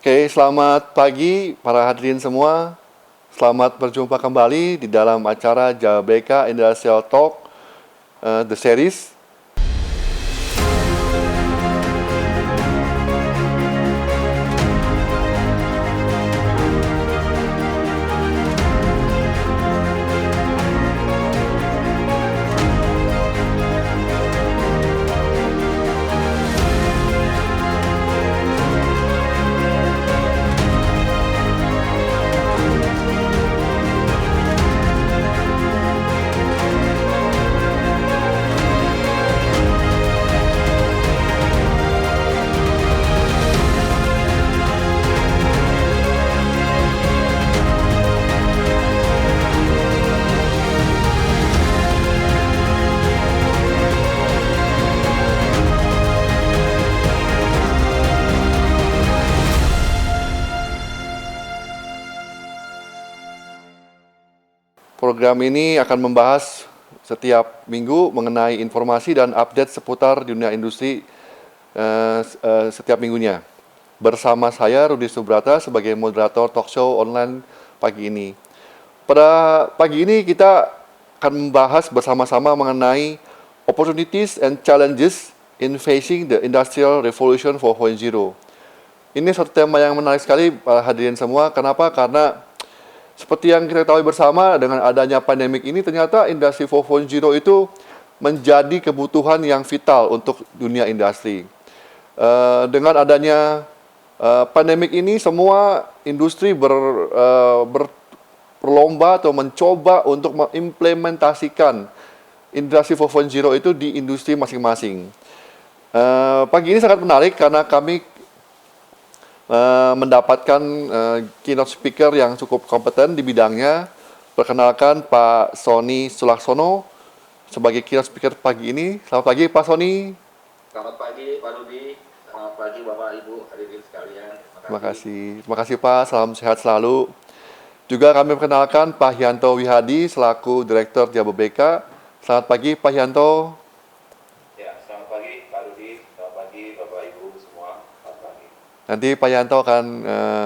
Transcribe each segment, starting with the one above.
Oke, selamat pagi para hadirin semua. Selamat berjumpa kembali di dalam acara JBK Industrial Talk The Series. Program ini akan membahas setiap minggu mengenai informasi dan update seputar dunia industri setiap minggunya. Bersama saya Rudi Subrata sebagai moderator talk show online pagi ini. Pada pagi ini kita akan membahas bersama-sama mengenai opportunities and challenges in facing the Industrial Revolution 4.0. Ini suatu tema yang menarik sekali para hadirin semua. Kenapa? Karena seperti yang kita ketahui bersama, dengan adanya pandemik ini ternyata industri 4.0 itu menjadi kebutuhan yang vital untuk dunia industri. Dengan adanya pandemik ini, semua industri berlomba atau mencoba untuk mengimplementasikan industri 4.0 itu di industri masing-masing. Pagi ini sangat menarik karena kami mendapatkan keynote speaker yang cukup kompeten di bidangnya. Perkenalkan Pak Sony Sulaksono sebagai keynote speaker pagi ini. Selamat pagi Pak Sony. Selamat pagi Pak Rudi, selamat pagi Bapak Ibu hadirin sekalian. Terima kasih Pak, salam sehat selalu. Juga kami perkenalkan Pak Hyanto Wihadi selaku Direktur JBK. Selamat pagi Pak Hyanto. Nanti Pak Yanto akan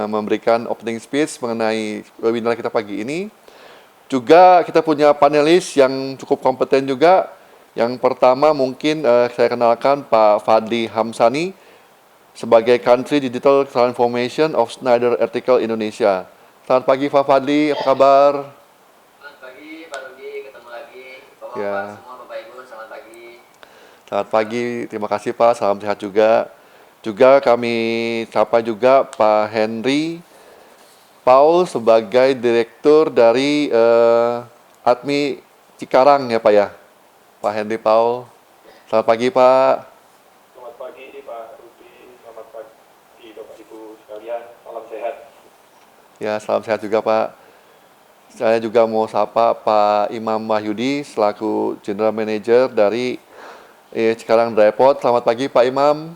memberikan opening speech mengenai webinar kita pagi ini. Juga kita punya panelis yang cukup kompeten juga. Yang pertama mungkin saya kenalkan Pak Fadli Hamsani sebagai Country Digital Transformation of Schneider Electric Indonesia. Selamat pagi Pak Fadli, apa kabar? Selamat pagi Pak Rudi, ketemu lagi. Bapak-bapak Ya. semua, Bapak Ibu, selamat pagi. Selamat pagi, terima kasih Pak, salam sehat juga. Juga kami sapa juga Pak Henry Paul sebagai Direktur dari ADMI Cikarang ya Pak ya. Pak Henry Paul. Selamat pagi Pak. Selamat pagi Pak Rudi, selamat pagi Bapak Ibu sekalian, salam sehat. Ya, salam sehat juga Pak. Saya juga mau sapa Pak Imam Wahyudi selaku General Manager dari Cikarang Dryport. Selamat pagi Pak Imam.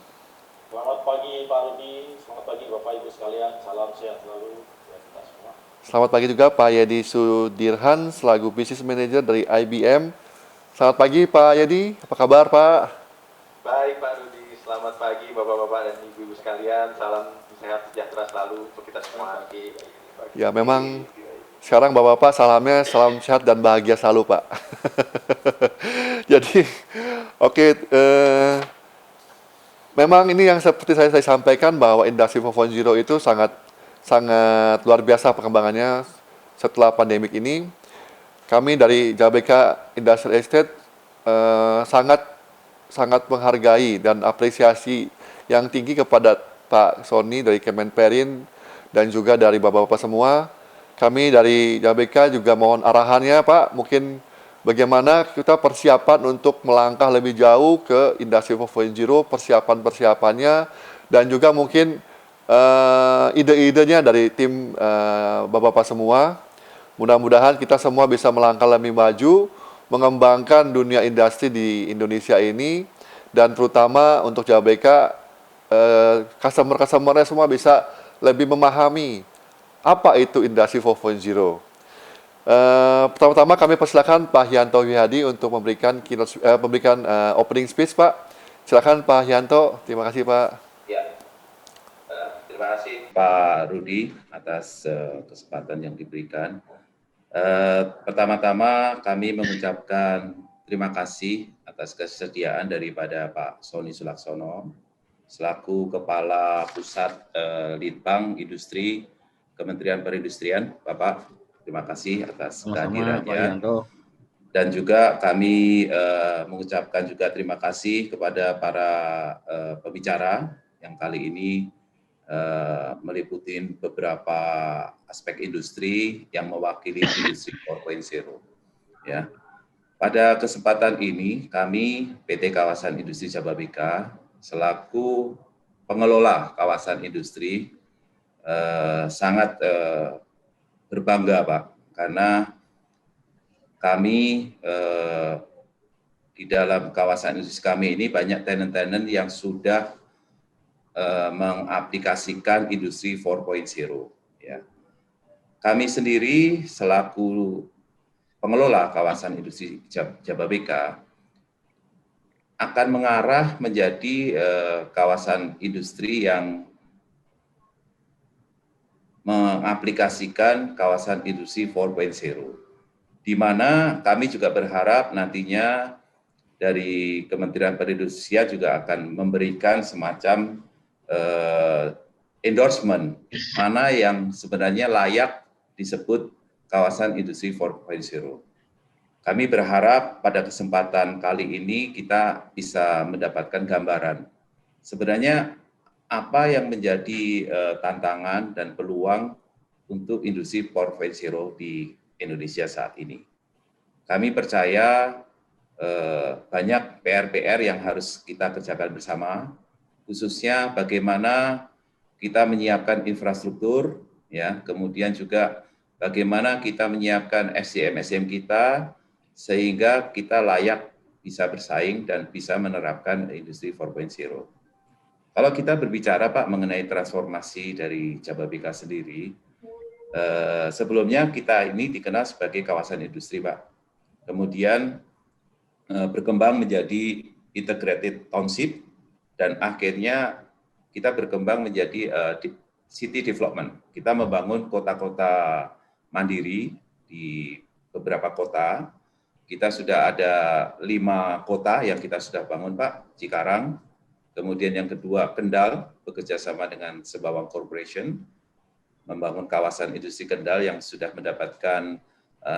Selamat pagi Pak Rudi, selamat pagi Bapak Ibu sekalian, salam sehat selalu buat kita semua. Selamat pagi juga Pak Yedi Sudirhan selaku Business Manager dari IBM. Selamat pagi Pak Yedi, apa kabar Pak? Baik Pak Rudi, selamat pagi Bapak-bapak dan Ibu-Ibu sekalian, salam sehat sejahtera selalu untuk kita semua. Ya memang sekarang Bapak-bapak salamnya salam sehat dan bahagia selalu Pak. Jadi oke, memang ini yang seperti saya sampaikan bahwa industri 4.0 itu sangat luar biasa perkembangannya setelah pandemik ini. Kami dari JBK Industrial Estate sangat menghargai dan apresiasi yang tinggi kepada Pak Sony dari Kemenperin dan juga dari bapak-bapak semua. Kami dari JBK juga mohon arahannya Pak, mungkin bagaimana kita persiapan untuk melangkah lebih jauh ke industri 4.0, persiapan-persiapannya, dan juga mungkin ide-idenya dari tim bapak-bapak semua. Mudah-mudahan kita semua bisa melangkah lebih maju, mengembangkan dunia industri di Indonesia ini, dan terutama untuk JBK, customer-customernya semua bisa lebih memahami apa itu industri 4.0. Pertama-tama kami persilakan Pak Hyanto Wihadi untuk memberikan opening speech, Pak. Silakan Pak Hyanto. Terima kasih, Pak. Ya, Terima kasih Pak Rudi atas kesempatan yang diberikan. Pertama-tama kami mengucapkan terima kasih atas kesediaan daripada Pak Sony Sulaksono selaku Kepala Pusat Litbang Industri Kementerian Perindustrian. Bapak, terima kasih atas kehadirannya. Dan juga kami mengucapkan juga terima kasih kepada para pembicara yang kali ini meliputi beberapa aspek industri yang mewakili industri 4.0. Ya. Pada kesempatan ini kami PT Kawasan Industri Jababeka selaku pengelola kawasan industri sangat berbangga Pak, karena kami di dalam kawasan industri kami ini banyak tenant-tenant yang sudah mengaplikasikan industri 4.0. Ya. Kami sendiri selaku pengelola kawasan industri Jababeka akan mengarah menjadi kawasan industri yang mengaplikasikan kawasan industri 4.0, di mana kami juga berharap nantinya dari Kementerian Perindustrian juga akan memberikan semacam endorsement mana yang sebenarnya layak disebut kawasan industri 4.0. Kami berharap pada kesempatan kali ini kita bisa mendapatkan gambaran sebenarnya apa yang menjadi tantangan dan peluang untuk industri 4.0 di Indonesia saat ini. Kami percaya banyak PR-PR yang harus kita kerjakan bersama, khususnya bagaimana kita menyiapkan infrastruktur, ya, kemudian juga bagaimana kita menyiapkan SDM kita sehingga kita layak bisa bersaing dan bisa menerapkan industri 4.0. Kalau kita berbicara Pak mengenai transformasi dari Jababeka sendiri, sebelumnya kita ini dikenal sebagai kawasan industri Pak. Kemudian berkembang menjadi integrated township, dan akhirnya kita berkembang menjadi city development. Kita membangun kota-kota mandiri di beberapa kota. Kita sudah ada 5 kota yang kita sudah bangun Pak, Cikarang. Kemudian yang kedua Kendal, bekerja sama dengan Sembawang Corporation, membangun kawasan industri Kendal yang sudah mendapatkan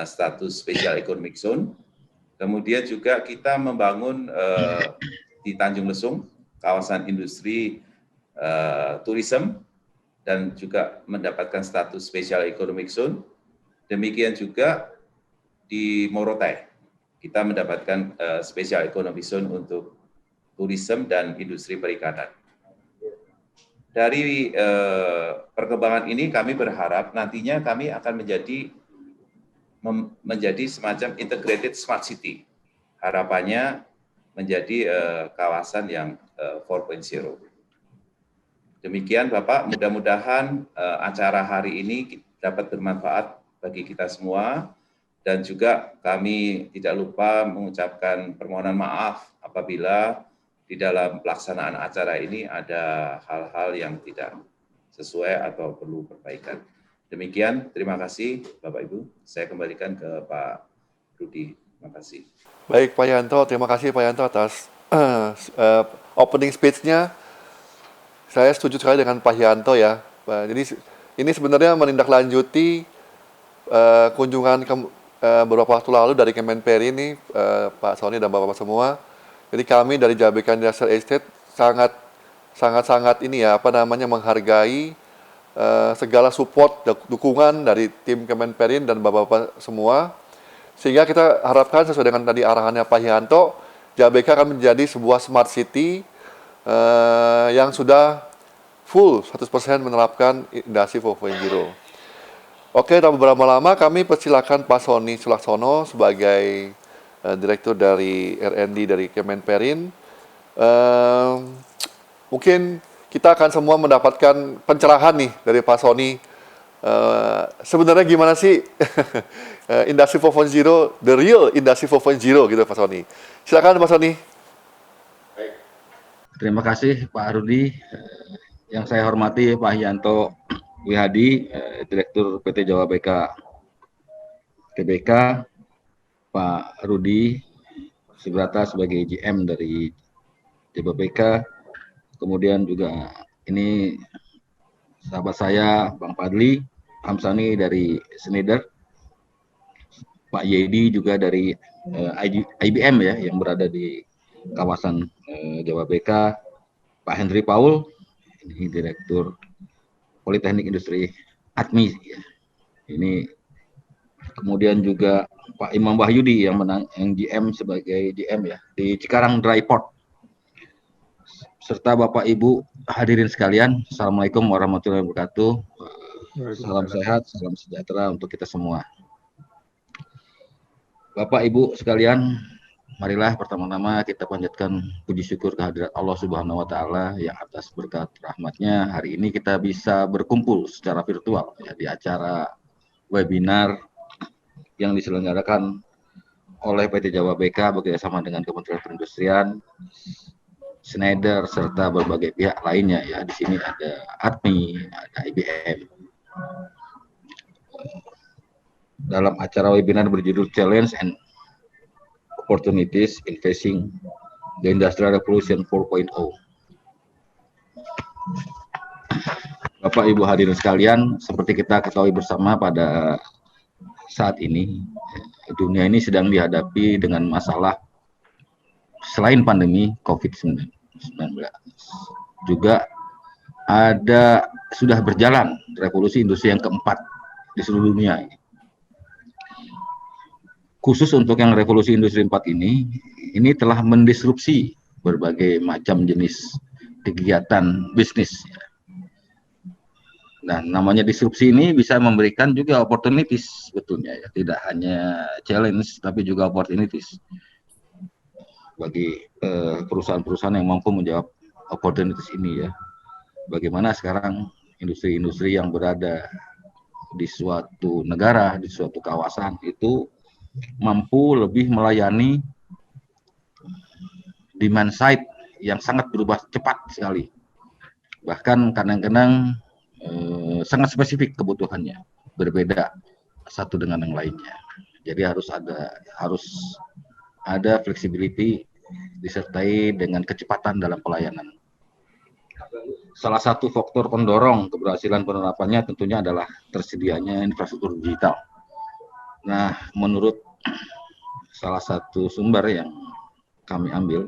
status Special Economic Zone. Kemudian juga kita membangun di Tanjung Lesung, kawasan industri tourism, dan juga mendapatkan status Special Economic Zone. Demikian juga di Morotai, kita mendapatkan Special Economic Zone untuk tourism dan industri perikanan. Dari perkembangan ini kami berharap nantinya kami akan menjadi semacam integrated smart city. Harapannya menjadi kawasan yang 4.0. Demikian Bapak, mudah-mudahan acara hari ini dapat bermanfaat bagi kita semua, dan juga kami tidak lupa mengucapkan permohonan maaf apabila di dalam pelaksanaan acara ini ada hal-hal yang tidak sesuai atau perlu perbaikan. Demikian, terima kasih Bapak Ibu. Saya kembalikan ke Pak Rudi. Terima kasih. Baik Pak Yanto, terima kasih Pak Yanto atas opening speech-nya. Saya setuju sekali dengan Pak Yanto ya. Jadi ini sebenarnya menindaklanjuti kunjungan beberapa waktu lalu dari Kemenperin ini, Pak Sony dan Bapak-Bapak semua. Jadi kami dari Jababeka Industrial Estate sangat ini ya, menghargai segala support dukungan dari tim Kemenperin dan Bapak-Bapak semua. Sehingga kita harapkan sesuai dengan tadi arahannya Pak Yanto, Jababeka akan menjadi sebuah smart city yang sudah full 100% menerapkan industri 4.0. Oke, tanpa beberapa lama kami persilakan Pak Sony Sulaksono sebagai Direktur dari R&D dari Kemenperin. Mungkin kita akan semua mendapatkan pencerahan nih dari Pak Sony. Sebenarnya gimana sih industri 4.0, the real industri 4.0 gitu Pak Sony. Silakan Pak Sony. Terima kasih Pak Rudi. Yang saya hormati Pak Yanto Wihadi, Direktur PT Jawa BK TBK, Pak Rudi Subrata sebagai GM dari Jawa BK, kemudian juga ini sahabat saya Bang Fadli Hamsani dari Schneider, Pak Yedi juga dari IBM ya yang berada di kawasan Jawa BK, Pak Henry Paul, ini Direktur Politeknik Industri ATMI. Ya. Ini kemudian juga Pak Imam Wahyudi yang GM sebagai GM ya di Cikarang Dry Port. Serta Bapak Ibu hadirin sekalian, Assalamualaikum warahmatullahi wabarakatuh. Salam sehat, salam sejahtera untuk kita semua. Bapak Ibu sekalian, marilah pertama-tama kita panjatkan puji syukur kehadirat Allah Subhanahu wa taala yang atas berkat rahmatnya hari ini kita bisa berkumpul secara virtual ya di acara webinar yang diselenggarakan oleh PT Jawa BK bekerjasama dengan Kementerian Perindustrian, Schneider serta berbagai pihak lainnya ya. Di sini ada ATMI, ada IBM. Dalam acara webinar berjudul Challenge and Opportunities in Facing the Industrial Revolution 4.0. Bapak Ibu hadirin sekalian, seperti kita ketahui bersama pada saat ini dunia ini sedang dihadapi dengan masalah selain pandemi COVID-19. Juga sudah berjalan revolusi industri yang keempat di seluruh dunia. Khusus untuk yang revolusi industri 4 ini telah mendisrupsi berbagai macam jenis kegiatan bisnis. Nah, namanya disrupsi ini bisa memberikan juga opportunities sebetulnya ya, tidak hanya challenge tapi juga opportunities bagi perusahaan-perusahaan yang mampu menjawab opportunities ini ya. Bagaimana sekarang industri-industri yang berada di suatu negara, di suatu kawasan itu mampu lebih melayani demand side yang sangat berubah cepat sekali. Bahkan kadang-kadang sangat spesifik kebutuhannya, berbeda satu dengan yang lainnya. Jadi harus ada flexibility disertai dengan kecepatan dalam pelayanan. Salah satu faktor pendorong keberhasilan penerapannya tentunya adalah tersedianya infrastruktur digital. Nah, menurut salah satu sumber yang kami ambil,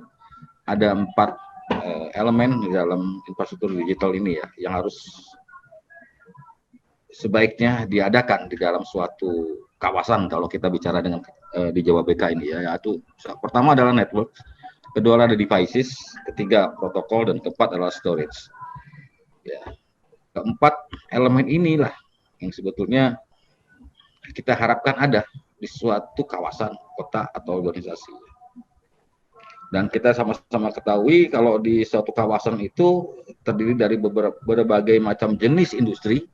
ada 4 elemen di dalam infrastruktur digital ini ya, yang harus sebaiknya diadakan di dalam suatu kawasan kalau kita bicara dengan di Jawa BK ini ya, yaitu pertama adalah network, kedua adalah devices, ketiga protokol, dan keempat adalah storage. Ya. Keempat elemen inilah yang sebetulnya kita harapkan ada di suatu kawasan, kota, atau organisasi. Dan kita sama-sama ketahui kalau di suatu kawasan itu terdiri dari berbagai macam jenis industri,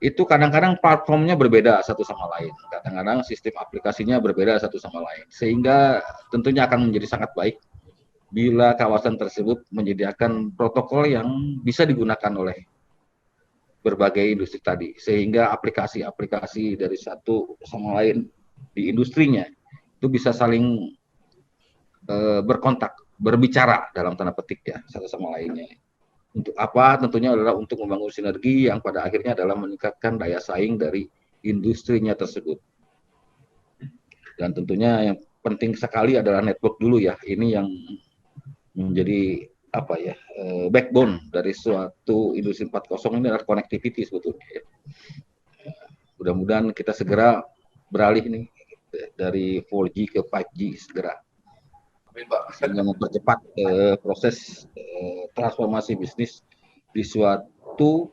itu kadang-kadang platformnya berbeda satu sama lain. Kadang-kadang sistem aplikasinya berbeda satu sama lain. Sehingga tentunya akan menjadi sangat baik bila kawasan tersebut menyediakan protokol yang bisa digunakan oleh berbagai industri tadi, sehingga aplikasi-aplikasi dari satu sama lain di industrinya itu bisa saling berkontak, berbicara dalam tanda petik ya satu sama lainnya. Untuk apa? Tentunya adalah untuk membangun sinergi yang pada akhirnya adalah meningkatkan daya saing dari industrinya tersebut. Dan tentunya yang penting sekali adalah network dulu ya. Ini yang menjadi backbone dari suatu industri 4.0 ini adalah connectivity sebetulnya. Mudah-mudahan kita segera beralih nih dari 4G ke 5G segera. Sehingga mempercepat proses transformasi bisnis di suatu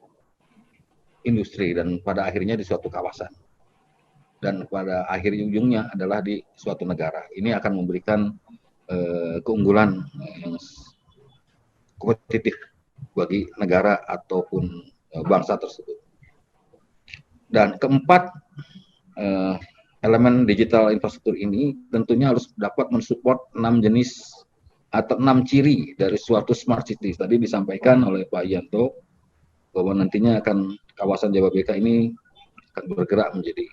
industri dan pada akhirnya di suatu kawasan. Dan pada akhir ujungnya adalah di suatu negara. Ini akan memberikan keunggulan yang kompetitif bagi negara ataupun bangsa tersebut. Dan keempat, elemen digital infrastruktur ini tentunya harus dapat mensupport 6 jenis atau 6 ciri dari suatu smart city. Tadi disampaikan oleh Pak Yanto bahwa nantinya akan kawasan Jababeka ini akan bergerak menjadi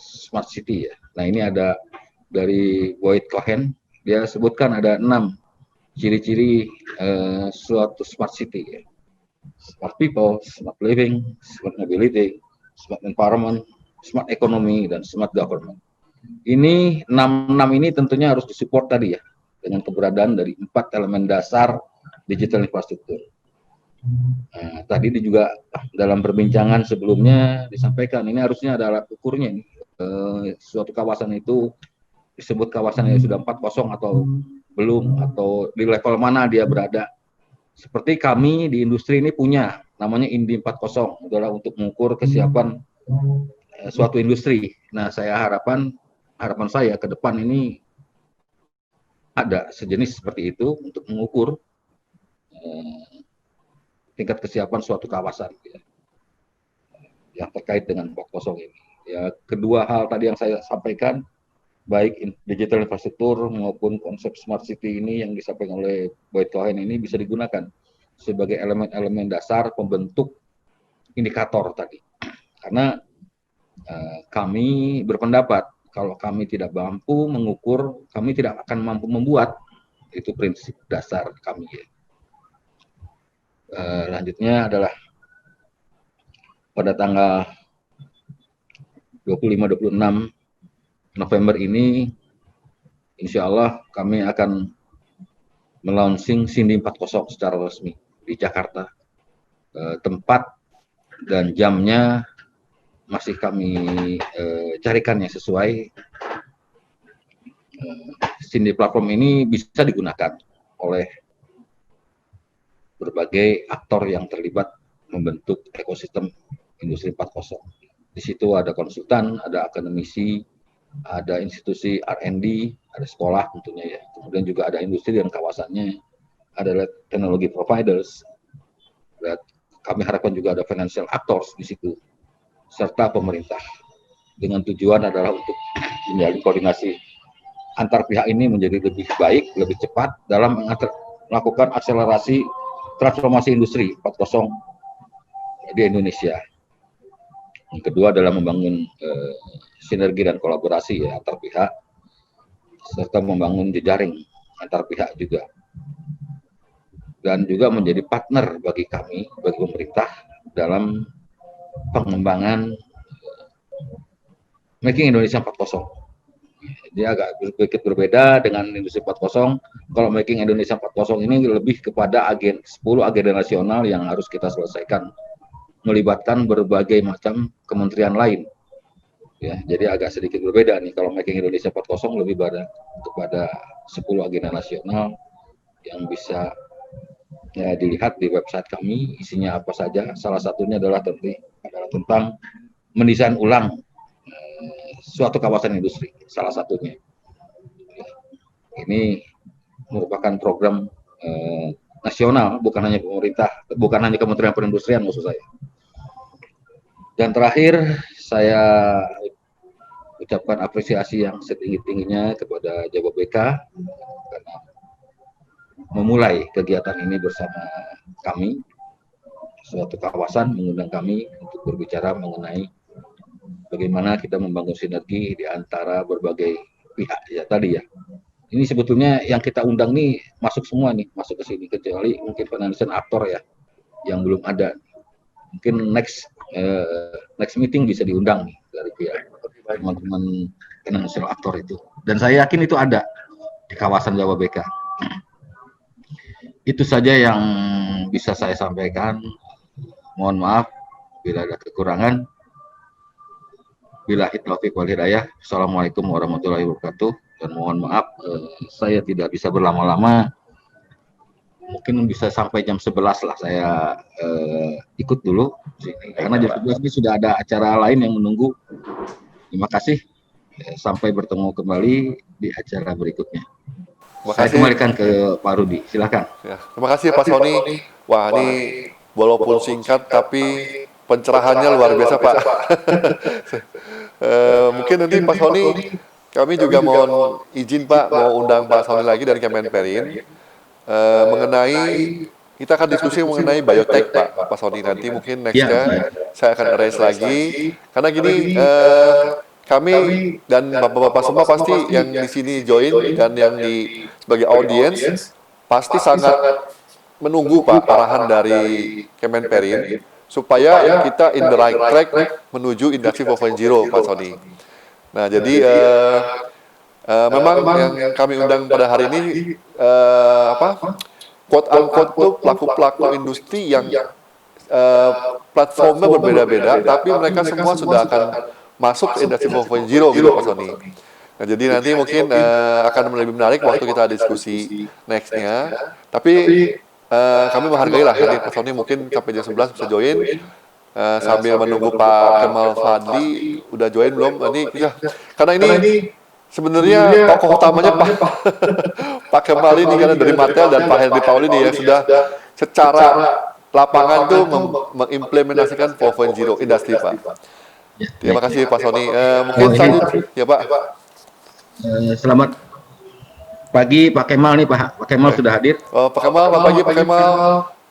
smart city ya. Nah ini ada dari Boyd Cohen, dia sebutkan ada 6 ciri-ciri suatu smart city ya. Smart people, smart living, smart mobility, smart environment, smart economy, dan smart government. Ini 6 ini tentunya harus disupport tadi ya, dengan keberadaan dari 4 elemen dasar digital infrastruktur. Nah, tadi juga dalam perbincangan sebelumnya disampaikan ini harusnya ada alat ukurnya nih. Suatu kawasan itu disebut kawasan yang sudah 4.0 atau belum, atau di level mana dia berada. Seperti kami di industri ini punya namanya Indi 4.0, adalah untuk mengukur kesiapan suatu industri. Nah, harapan saya ke depan ini ada sejenis seperti itu untuk mengukur tingkat kesiapan suatu kawasan ya, yang terkait dengan 4.0 ini. Ya, kedua hal tadi yang saya sampaikan, baik digital infrastruktur maupun konsep smart city ini yang disampaikan oleh Boyd Cohen ini bisa digunakan sebagai elemen-elemen dasar pembentuk indikator tadi. Karena kami berpendapat kalau kami tidak mampu mengukur, kami tidak akan mampu membuat. Itu prinsip dasar kami ya. Lanjutnya adalah pada tanggal 25-26 November ini, insya Allah kami akan melaunching Sindi 4.0 secara resmi di Jakarta. Tempat dan jamnya masih kami carikan yang sesuai. Sindi platform ini bisa digunakan oleh berbagai aktor yang terlibat membentuk ekosistem industri 4.0. Di situ ada konsultan, ada akademisi, ada institusi R&D, ada sekolah tentunya ya. Kemudian juga ada industri dan kawasannya, ada teknologi providers. Dan kami harapkan juga ada financial actors di situ, serta pemerintah. Dengan tujuan adalah untuk menjalin koordinasi antar pihak ini menjadi lebih baik, lebih cepat dalam melakukan akselerasi transformasi industri 4.0 di Indonesia. Yang kedua adalah membangun sinergi dan kolaborasi ya, antar pihak, serta membangun jejaring antar pihak juga. Dan juga menjadi partner bagi kami, bagi pemerintah dalam pengembangan Making Indonesia 4.0. Dia agak sedikit berbeda dengan industri 4.0. Kalau Making Indonesia 4.0 ini lebih kepada 10 agenda nasional yang harus kita selesaikan, melibatkan berbagai macam kementerian lain. Ya, jadi agak sedikit berbeda nih kalau Making Indonesia 4.0 lebih kepada 10 agenda nasional yang bisa ya, dilihat di website kami, isinya apa saja. Salah satunya adalah tentang mendesain ulang suatu kawasan industri, salah satunya. Ini merupakan program nasional, bukan hanya pemerintah, bukan hanya Kementerian Perindustrian maksud saya. Dan terakhir, saya ucapkan apresiasi yang setinggi-tingginya kepada Jababeka karena memulai kegiatan ini bersama kami. Suatu kawasan mengundang kami untuk berbicara mengenai bagaimana kita membangun sinergi di antara berbagai pihak ya tadi ya. Ini sebetulnya yang kita undang nih masuk semua nih, masuk ke sini, kecuali mungkin financial actor ya yang belum ada. Mungkin next meeting bisa diundang nih dari pihak teman-teman financial actor itu. Dan saya yakin itu ada di kawasan Jababeka. Itu saja yang bisa saya sampaikan. Mohon maaf bila ada kekurangan. Billahi taufiq wal hidayah. Assalamualaikum warahmatullahi wabarakatuh. Dan mohon maaf saya tidak bisa berlama-lama. Mungkin bisa sampai jam 11 lah saya ikut dulu sini. Karena jam 11 ini sudah ada acara lain yang menunggu. Terima kasih. Sampai bertemu kembali di acara berikutnya. Saya kembalikan ke Pak Rudi. Silakan. Ya, terima kasih Pak Sony. Wah, ini walaupun singkat tapi pencerahannya luar biasa Pak. Mungkin nanti Pak Sony kami juga mohon izin Pak, mau undang Pak Sony lagi dari Kemenperin mengenai kita akan diskusi mengenai biotech Pak Sony nanti mungkin nextnya saya akan raise lagi karena gini kami dan bapak-bapak semua pasti yang di sini join dan yang di sebagai audiens pasti sangat menunggu Pak arahan dari Kemenperin supaya kita in the right track menuju industri 4.0 Pak Sony. Nah, jadi memang yang kami undang pada hari ini quote unquote tuh pelaku-pelaku industri yang platformnya berbeda-beda, tapi mereka semua sudah akan masuk ke industri 4.0 gitu Pak Sony. Nah, jadi nanti mungkin akan lebih menarik waktu kita diskusi next-nya. Tapi kami menghargai lah nanti Pak Sony mungkin sampai jam 11 bisa join. Sambil menunggu Pak Kemal Fadli udah join belum? Ini ya, karena ini sebenarnya tokoh utamanya Pak Kemal ini karena dari Mattel dan Pak Henry Paul ini yang sudah secara lapangan tuh mengimplementasikan 4.0 industri Pak. Terima kasih Pak Sony. Mungkin selanjutnya ya Pak. Selamat pagi Pak Kemal nih Pak Kemal sudah hadir. Pak Kemal, selamat pagi Pak Kemal.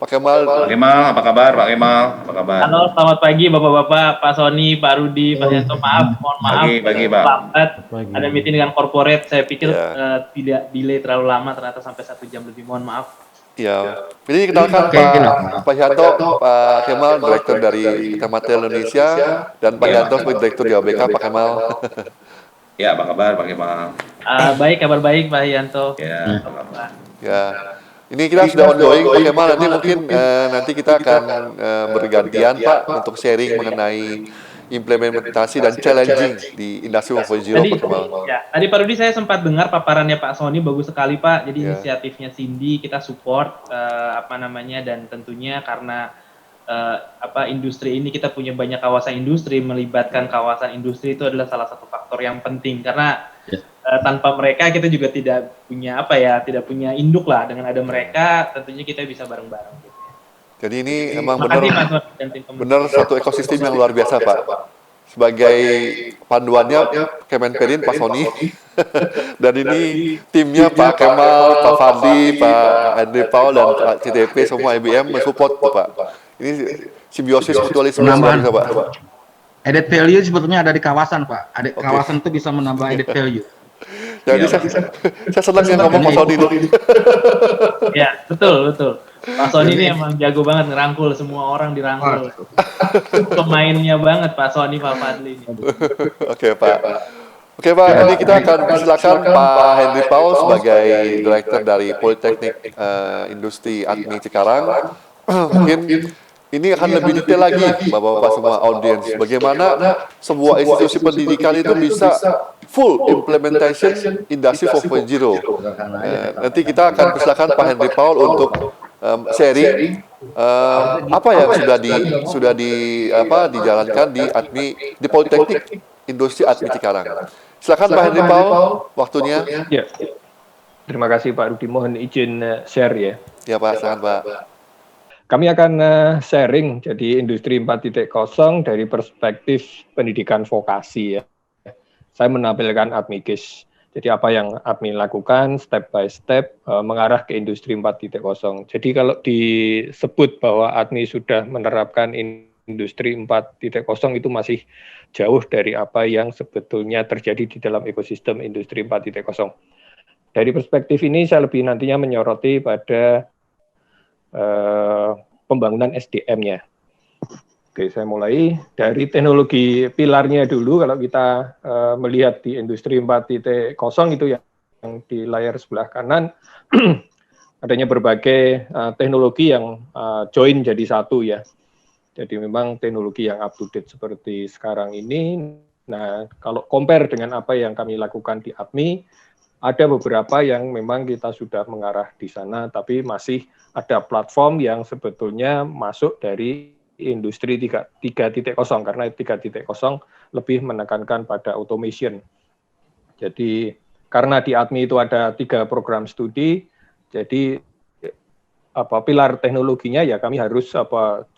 Pak Kemal, apa kabar Pak Kemal? Apa kabar? Halo, selamat pagi Bapak-Bapak, Pak Sony, Pak Rudi, Pak Yanto, mohon maaf. Pagi, Pak. Lambat, ada meeting dengan corporate, saya pikir tidak delay terlalu lama, ternyata sampai 1 jam lebih, mohon maaf. ya. Ini kenalkan Pak Yanto, Pak Kemal, Direktur dari Mattel Indonesia, dan Pak Yanto sebagai Direktur di ABK, Pak Kemal. Ya, apa kabar Pak Kemal? Baik, kabar baik Pak Yanto. Ya, apa kabar? Ya. Ini kita sudah ongoing Pak Kemal, nanti mungkin nanti kita akan bergantian Pak untuk sharing mengenai implementasi dan challenging di industri 4.0 Pak Kemal. Ya, tadi Pak Rudi saya sempat dengar paparannya Pak Sony, bagus sekali Pak. Jadi inisiatifnya Cindy kita support dan tentunya karena industri ini kita punya banyak kawasan industri, melibatkan kawasan industri itu adalah salah satu faktor yang penting karena tanpa mereka kita juga tidak punya induk lah. Dengan ada mereka tentunya kita bisa bareng-bareng gitu. Jadi ini emang benar satu ekosistem yang luar biasa Pak. Sebagai panduannya Kemenperin Pak Sony dan ini timnya Pak Kemal, Pak Fadli, Pak Henry Paul dan Pak CTP semua IBM mensupport Pak. Ini simbiosis mutualisme luar biasa Pak. Added value sebetulnya ada di kawasan Pak. Kawasan itu bisa menambah added value. Jadi saya senang yang ngomong Pak Sony ini. Ya, betul. Pak Sony ini emang jago banget ngerangkul, semua orang dirangkul. Pemainnya banget Pak Sony, Pak Fadli ini. Oke Pak, ini kita akan silakan Pak Henry Paul sebagai Direktur dari Politeknik Industri Admi Cikarang. Mungkin ini akan lebih detail lagi Bapak-Bapak semua audiens, bagaimana sebuah institusi pendidikan itu bisa full implementation industri 4.0. Nanti kita akan persilakan Pak Henry Paul untuk sharing apa yang sudah dijalankan di Politeknik Industri Admi Cikarang. Silakan Pak Henry Paul, waktunya. Ya. Terima kasih Pak Rudi, mohon izin share ya. Ya Pak, silakan Pak. Kami akan sharing jadi industri 4.0 dari perspektif pendidikan vokasi ya. Saya menampilkan Admikis. Jadi apa yang Admi lakukan step by step mengarah ke industri 4.0. Jadi kalau disebut bahwa Admi sudah menerapkan industri 4.0 itu masih jauh dari apa yang sebetulnya terjadi di dalam ekosistem industri 4.0. Dari perspektif ini saya lebih nantinya menyoroti pada pembangunan SDM-nya. Oke, saya mulai dari teknologi pilarnya dulu. Kalau kita melihat di industri 4.0 itu yang di layar sebelah kanan, adanya berbagai teknologi yang join jadi satu ya. Jadi memang teknologi yang up to date seperti sekarang ini. Nah, kalau compare dengan apa yang kami lakukan di APMI, ada beberapa yang memang kita sudah mengarah di sana, tapi masih ada platform yang sebetulnya masuk dari industri 3.0, karena 3.0 lebih menekankan pada automation. Jadi karena di ADMI itu ada 3 program studi, jadi pilar teknologinya ya kami harus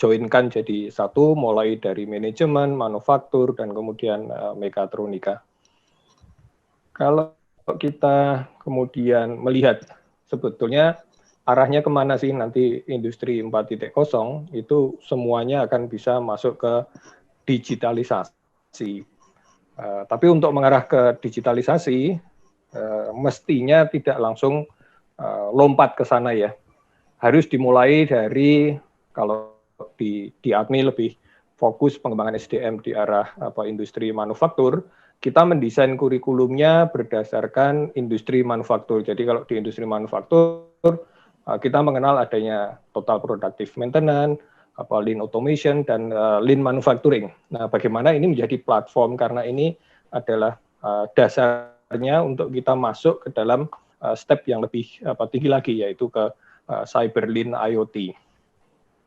joinkan jadi satu, mulai dari manajemen, manufaktur, dan kemudian mekatronika. Kalau kita kemudian melihat sebetulnya arahnya kemana sih nanti industri 4.0 itu semuanya akan bisa masuk ke digitalisasi. Tapi untuk mengarah ke digitalisasi, mestinya tidak langsung lompat ke sana ya. Harus dimulai dari, kalau di ADMI lebih fokus pengembangan SDM di arah industri manufaktur, kita mendesain kurikulumnya berdasarkan industri manufaktur. Jadi kalau di industri manufaktur, kita mengenal adanya total productive maintenance, lean automation, dan lean manufacturing. Nah, bagaimana ini menjadi platform, karena ini adalah dasarnya untuk kita masuk ke dalam step yang lebih tinggi lagi, yaitu ke cyber lean IoT.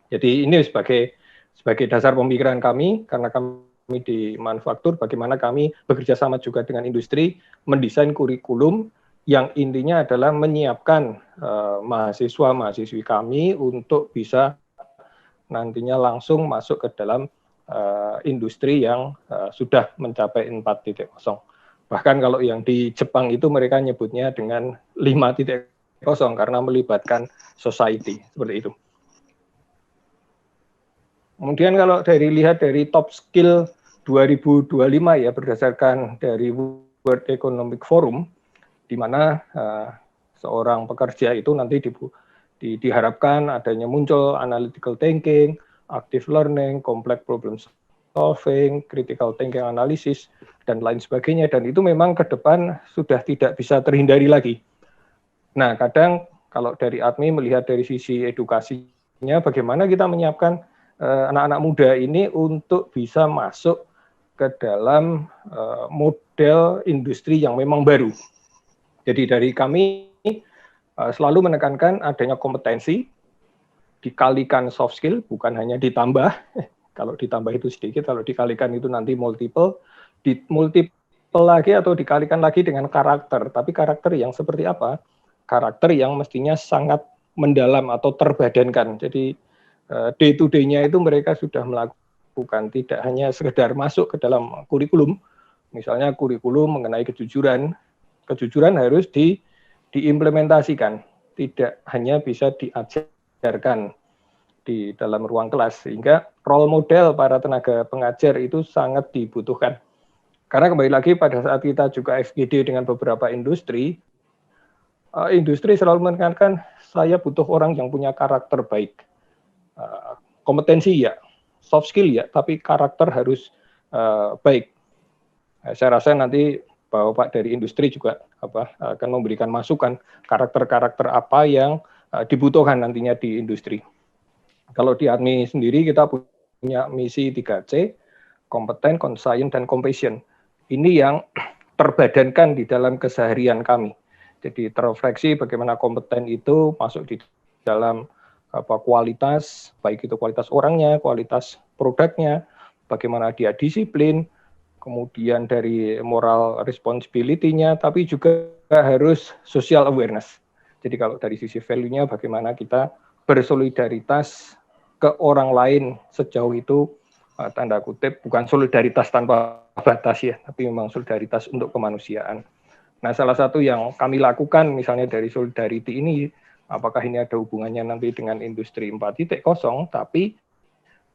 Jadi ini sebagai dasar pemikiran kami, karena kami di manufaktur, bagaimana kami bekerja sama juga dengan industri, mendesain kurikulum yang intinya adalah menyiapkan mahasiswa-mahasiswi kami untuk bisa nantinya langsung masuk ke dalam industri yang sudah mencapai 4.0. Bahkan kalau yang di Jepang itu mereka nyebutnya dengan 5.0 karena melibatkan society, seperti itu. Kemudian kalau lihat dari top skill 2025 ya, berdasarkan dari World Economic Forum, di mana seorang pekerja itu nanti diharapkan adanya muncul analytical thinking, active learning, complex problem solving, critical thinking analysis, dan lain sebagainya. Dan itu memang ke depan sudah tidak bisa terhindari lagi. Nah, kadang kalau dari ADMI melihat dari sisi edukasinya, bagaimana kita menyiapkan anak-anak muda ini untuk bisa masuk ke dalam model industri yang memang baru. Jadi dari kami selalu menekankan adanya kompetensi, dikalikan soft skill, bukan hanya ditambah. Kalau ditambah itu sedikit, kalau dikalikan itu nanti multiple lagi atau dikalikan lagi dengan karakter. Tapi karakter yang seperti apa? Karakter yang mestinya sangat mendalam atau terbadankan. Jadi day to day-nya itu mereka sudah melakukan, tidak hanya sekedar masuk ke dalam kurikulum, misalnya kurikulum mengenai kejujuran harus diimplementasikan, tidak hanya bisa diajarkan di dalam ruang kelas, sehingga role model para tenaga pengajar itu sangat dibutuhkan. Karena kembali lagi pada saat kita juga FGD dengan beberapa industri selalu menekankan saya butuh orang yang punya karakter baik. Kompetensi ya, soft skill ya, tapi karakter harus baik. Saya rasa nanti Bapak dari industri juga akan memberikan masukan karakter-karakter apa yang dibutuhkan nantinya di industri. Kalau di ADMI sendiri kita punya misi 3C, kompeten, conscient, dan compassion. Ini yang terbadankan di dalam keseharian kami. Jadi terrefleksi bagaimana kompeten itu masuk di dalam kualitas, baik itu kualitas orangnya, kualitas produknya, bagaimana dia disiplin, kemudian dari moral responsibility-nya, tapi juga harus social awareness. Jadi kalau dari sisi value-nya, bagaimana kita bersolidaritas ke orang lain sejauh itu, tanda kutip, bukan solidaritas tanpa batas ya, tapi memang solidaritas untuk kemanusiaan. Nah, salah satu yang kami lakukan misalnya dari solidarity ini, apakah ini ada hubungannya nanti dengan industri 4.0, tapi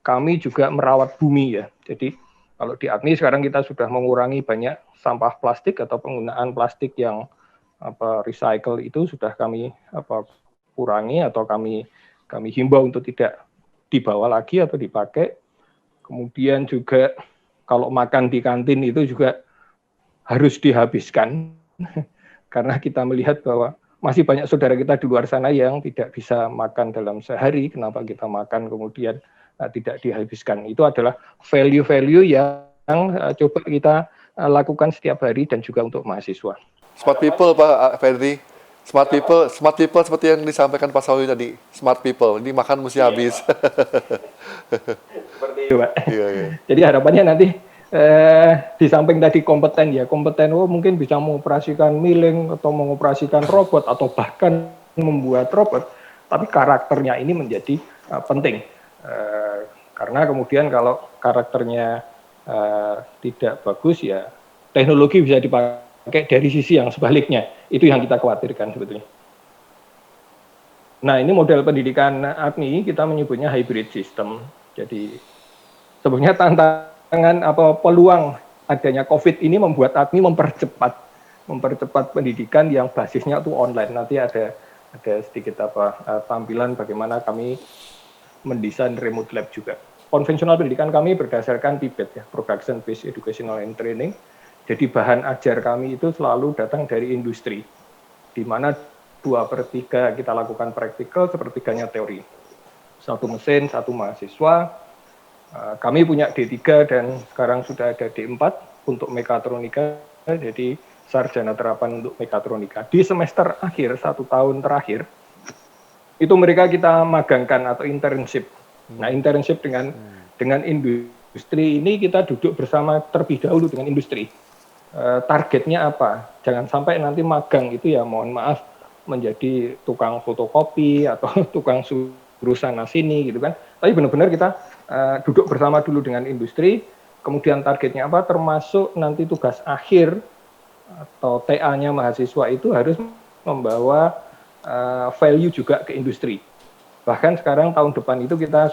kami juga merawat bumi ya. Jadi kalau di ADMI sekarang kita sudah mengurangi banyak sampah plastik atau penggunaan plastik yang recycle itu sudah kami kurangi atau kami himbau untuk tidak dibawa lagi atau dipakai. Kemudian juga kalau makan di kantin itu juga harus dihabiskan karena kita melihat bahwa masih banyak saudara kita di luar sana yang tidak bisa makan dalam sehari. Kenapa kita makan kemudian tidak dihabiskan? Itu adalah value-value yang coba kita lakukan setiap hari dan juga untuk mahasiswa. Smart people Pak Ferdi. Smart people seperti yang disampaikan Pak Sawi tadi. Smart people, ini makan mesti habis. Seperti itu, Pak. Iya. Jadi harapannya nanti di samping tadi kompeten mungkin bisa mengoperasikan milling atau mengoperasikan robot atau bahkan membuat robot, tapi karakternya ini menjadi penting. Karena kemudian kalau karakternya tidak bagus ya teknologi bisa dipakai dipakai dari sisi yang sebaliknya. Itu yang kita khawatirkan sebetulnya. Nah, ini model pendidikan ADMI kita menyebutnya hybrid system. Jadi sebenarnya tantangan atau peluang adanya COVID ini membuat ADMI mempercepat pendidikan yang basisnya itu online. Nanti ada sedikit tampilan bagaimana kami mendesain remote lab juga. Konvensional pendidikan kami berdasarkan PIBET ya, Production Based Educational and Training. Jadi bahan ajar kami itu selalu datang dari industri, di mana 2/3 kita lakukan praktikal, 1/3-nya teori. Satu mesin, satu mahasiswa. Kami punya D3 dan sekarang sudah ada D4 untuk mekatronika, jadi sarjana terapan untuk mekatronika. Di semester akhir, 1 tahun terakhir, itu mereka kita magangkan atau internship. Nah, internship dengan industri ini kita duduk bersama terlebih dahulu dengan industri. Targetnya apa? Jangan sampai nanti magang itu ya mohon maaf menjadi tukang fotokopi atau tukang suruh sana sini gitu kan. Tapi benar-benar kita duduk bersama dulu dengan industri, kemudian targetnya apa? Termasuk nanti tugas akhir atau TA-nya mahasiswa itu harus membawa value juga ke industri. Bahkan sekarang tahun depan itu kita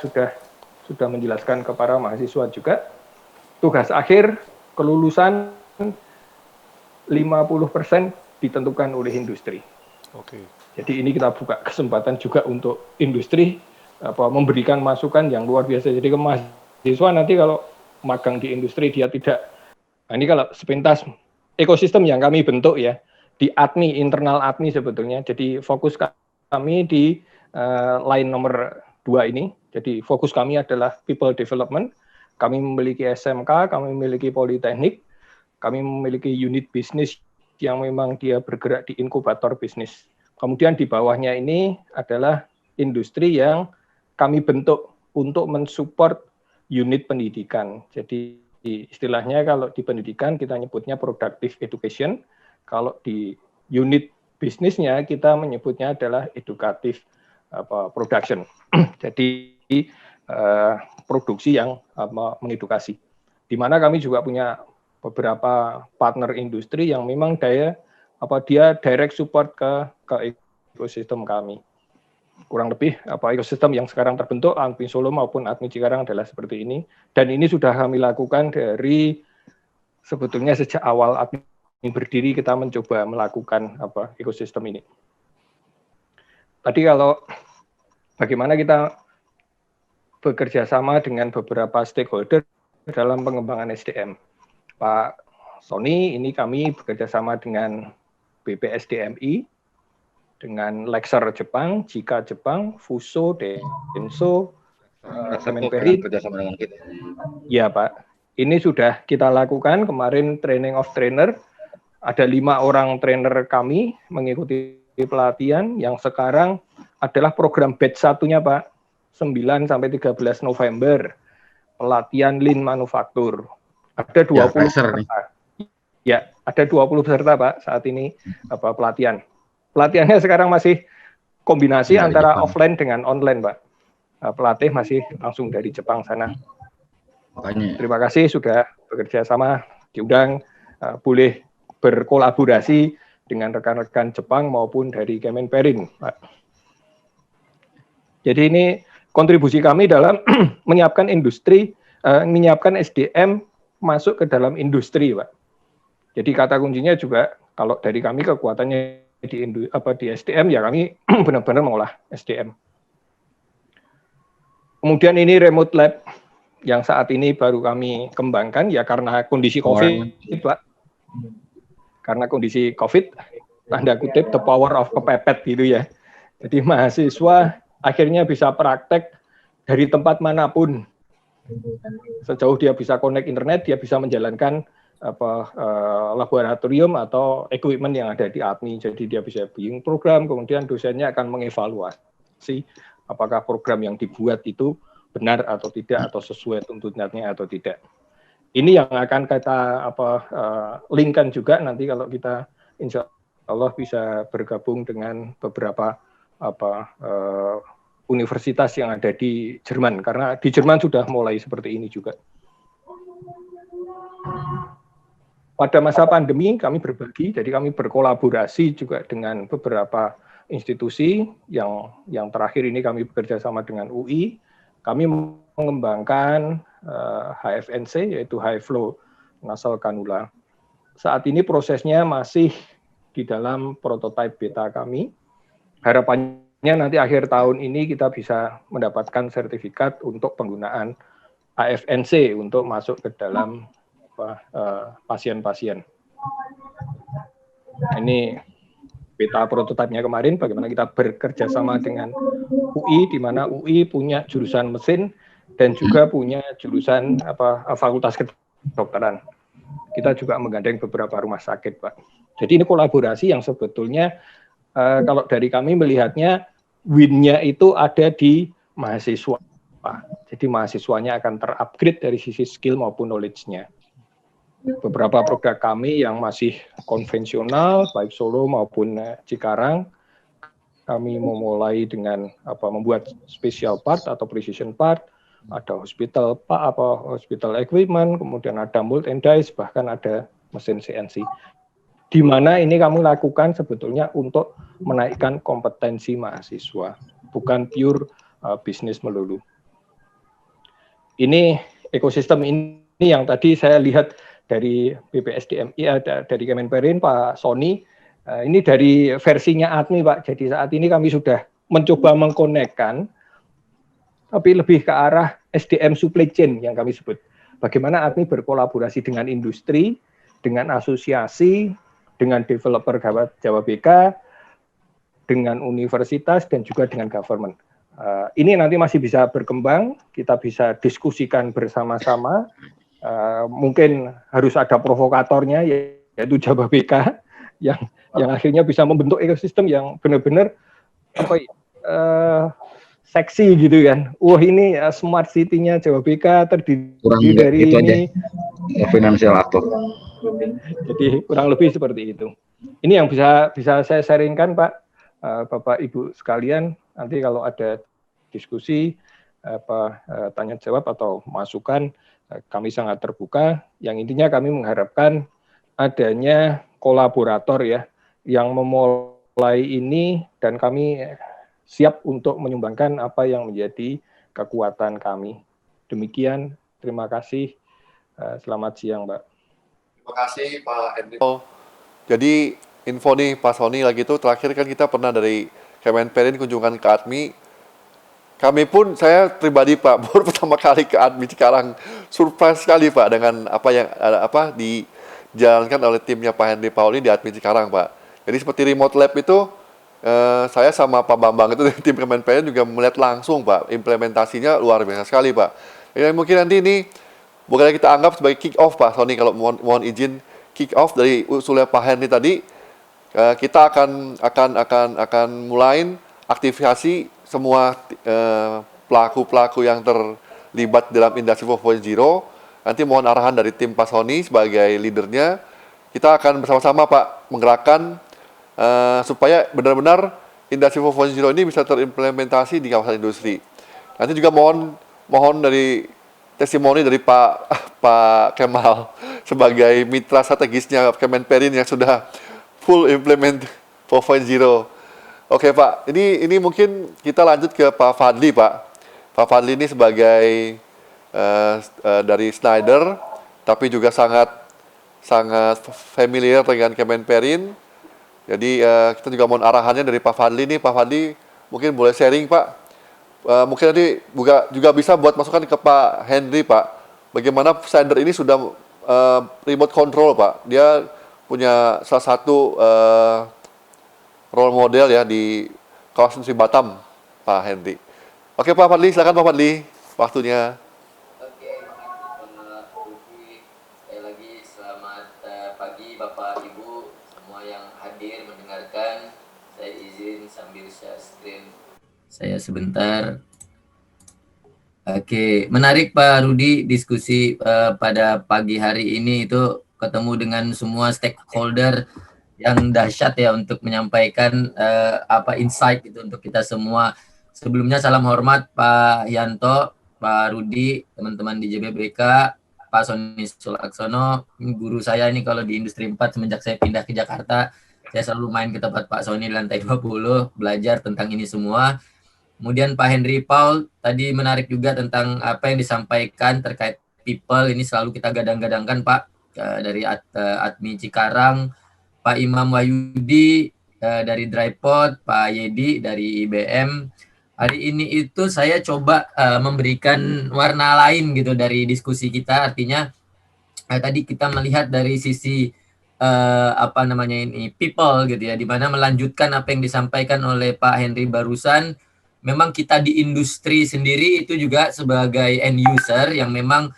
sudah menjelaskan ke para mahasiswa juga, tugas akhir kelulusan 50% ditentukan oleh industri. Oke. Jadi ini kita buka kesempatan juga untuk industri memberikan masukan yang luar biasa. Jadi ke mahasiswa nanti kalau magang di industri dia tidak, nah ini kalau sepintas ekosistem yang kami bentuk ya di ADMI, internal ADMI sebetulnya. Jadi fokus kami di line nomor 2 ini. Jadi fokus kami adalah people development. Kami memiliki SMK, kami memiliki politeknik, kami memiliki unit bisnis yang memang dia bergerak di inkubator bisnis. Kemudian di bawahnya ini adalah industri yang kami bentuk untuk mensupport unit pendidikan. Jadi istilahnya kalau di pendidikan kita nyebutnya productive education, kalau di unit bisnisnya kita menyebutnya adalah educative production. Jadi produksi yang mengedukasi. Di mana kami juga punya beberapa partner industri yang memang dia direct support ke ekosistem kami. Kurang lebih ekosistem yang sekarang terbentuk ADMI Solo maupun ADMI Cikarang adalah seperti ini, dan ini sudah kami lakukan dari sebetulnya sejak awal ADMI berdiri kita mencoba melakukan ekosistem ini. Tadi kalau bagaimana kita bekerja sama dengan beberapa stakeholder dalam pengembangan SDM. Pak Sony, ini kami bekerja sama dengan BPSDMI, dengan Lexer Jepang, JIKA Jepang, Fuso, Denso, Kemenperin. Kerjasama dengan kita. Ya Pak, ini sudah kita lakukan kemarin training of trainer. Ada 5 orang trainer kami mengikuti pelatihan yang sekarang adalah program batch 1-nya Pak, 9 sampai 13 November, pelatihan Lean Manufaktur. Ada 20 peserta. Ya, ada 20 peserta Pak saat ini pelatihan. Pelatihannya sekarang masih kombinasi antara offline dengan online Pak. Pelatih masih langsung dari Jepang sana. Makanya. Terima kasih sudah bekerja sama, diundang, boleh berkolaborasi dengan rekan-rekan Jepang maupun dari Kemenperin Pak. Jadi ini kontribusi kami dalam menyiapkan industri, menyiapkan SDM masuk ke dalam industri, Pak. Jadi kata kuncinya juga kalau dari kami kekuatannya di SDM ya kami benar-benar mengolah SDM. Kemudian ini remote lab yang saat ini baru kami kembangkan ya karena kondisi COVID, Pak. Karena kondisi COVID, tanda kutip the power of kepepet gitu ya. Jadi mahasiswa akhirnya bisa praktek dari tempat manapun. Sejauh dia bisa connect internet, dia bisa menjalankan laboratorium atau equipment yang ada di ADMI. Jadi dia bisa bikin program, kemudian dosennya akan mengevaluasi apakah program yang dibuat itu benar atau tidak, atau sesuai tuntutannya atau tidak. Ini yang akan kita linkkan juga nanti kalau kita insya Allah bisa bergabung dengan beberapa universitas yang ada di Jerman, karena di Jerman sudah mulai seperti ini juga. pada masa pandemi kami berbagi, jadi kami berkolaborasi juga dengan beberapa institusi yang terakhir ini kami bekerja sama dengan UI. Kami mengembangkan HFNC, yaitu High Flow Nasal Cannula. Saat ini prosesnya masih di dalam prototipe beta kami. Harapannya nanti akhir tahun ini kita bisa mendapatkan sertifikat untuk penggunaan HFNC untuk masuk ke dalam pasien-pasien. Ini beta prototipenya kemarin, bagaimana kita bekerja sama dengan UI, di mana UI punya jurusan mesin dan juga punya jurusan fakultas kedokteran. Kita juga menggandeng beberapa rumah sakit, Pak. Jadi ini kolaborasi yang sebetulnya kalau dari kami melihatnya win-nya itu ada di mahasiswa. Jadi mahasiswanya akan terupgrade dari sisi skill maupun knowledge-nya. Beberapa produk kami yang masih konvensional, baik Solo maupun Cikarang, kami memulai dengan membuat special part atau precision part, ada hospital equipment, kemudian ada mold and dies, bahkan ada mesin CNC. Di mana ini kami lakukan sebetulnya untuk menaikkan kompetensi mahasiswa, bukan pure bisnis melulu. Ini ekosistem ini yang tadi saya lihat dari BPSDMI, dari Kemenperin, Pak Sony, ini dari versinya ADMI, Pak. Jadi saat ini kami sudah mencoba mengkonekkan, tapi lebih ke arah SDM supply chain yang kami sebut. Bagaimana ADMI berkolaborasi dengan industri, dengan asosiasi, dengan developer Jawa BK, dengan universitas, dan juga dengan government. Ini nanti masih bisa berkembang, kita bisa diskusikan bersama-sama. Mungkin harus ada provokatornya, yaitu Jawa BK yang akhirnya bisa membentuk ekosistem yang benar-benar seksi gitu kan. Wah, ini smart city-nya Jawa BK terdiri dari ini financial actor. Jadi kurang lebih seperti itu. Ini yang bisa saya sharingkan, Pak, Bapak Ibu sekalian. Nanti kalau ada diskusi tanya jawab atau masukan, kami sangat terbuka. Yang intinya kami mengharapkan adanya kolaborator ya yang memulai ini, dan kami siap untuk menyumbangkan apa yang menjadi kekuatan kami. Demikian, terima kasih. Selamat siang, Mbak. Terima kasih Pak Henry. Jadi info nih Pak Sony lagi itu, terakhir kan kita pernah dari Kemenperin kunjungan ke ADMI. Kami pun, saya pribadi Pak, baru pertama kali ke ADMI Cikarang, surprise sekali Pak dengan apa yang dijalankan oleh timnya Pak Henry Pauli di ADMI Cikarang Pak. Jadi seperti remote lab itu, saya sama Pak Bambang itu tim Kemenperin juga melihat langsung Pak, implementasinya luar biasa sekali Pak. Jadi mungkin nanti ini boleh kita anggap sebagai kick off Pak Sony, kalau mohon izin kick off dari usulnya Pak Henry tadi. Kita akan mulai aktivasi semua pelaku-pelaku yang terlibat dalam industri 4.0. Nanti mohon arahan dari tim Pak Sony sebagai leadernya. Kita akan bersama-sama Pak menggerakkan supaya benar-benar industri 4.0 ini bisa terimplementasi di kawasan industri. Nanti juga mohon dari testimoni dari Pak Kemal sebagai mitra strategisnya Kemenperin yang sudah full implement 4.0. Oke Pak, ini mungkin kita lanjut ke Pak Fadli Pak. Pak Fadli ini sebagai dari Schneider, tapi juga sangat familiar dengan Kemenperin. Jadi kita juga mohon arahannya dari Pak Fadli nih. Pak Fadli mungkin boleh sharing Pak. Mungkin nanti juga bisa buat masukan ke Pak Henry Pak. Bagaimana Schneider ini sudah remote control Pak. Dia punya salah satu role model ya di kawasan Batam, Pak Henry. Oke Pak Fadli, silakan Pak Fadli, waktunya. Oke, Pak Luki, sekali lagi selamat pagi Bapak Ibu semua yang hadir mendengarkan. Saya izin sambil share screen saya sebentar. Oke, menarik Pak Rudi diskusi pada pagi hari ini itu ketemu dengan semua stakeholder yang dahsyat ya untuk menyampaikan insight itu untuk kita semua. Sebelumnya salam hormat Pak Yanto, Pak Rudi, teman-teman di JBBK, Pak Sony Sulaksono, guru saya ini kalau di Industri 4 semenjak saya pindah ke Jakarta, saya selalu main ke tempat Pak Sony di lantai 20, belajar tentang ini semua. Kemudian Pak Henry Paul tadi menarik juga tentang apa yang disampaikan terkait people, ini selalu kita gadang-gadangkan Pak, dari Admi Cikarang, Pak Imam Wahyudi dari Drypod, Pak Yedi dari IBM. Hari ini itu saya coba memberikan warna lain gitu dari diskusi kita, artinya tadi kita melihat dari sisi apa namanya ini people gitu ya, di mana melanjutkan apa yang disampaikan oleh Pak Henry barusan. Memang kita di industri sendiri itu juga sebagai end user yang memang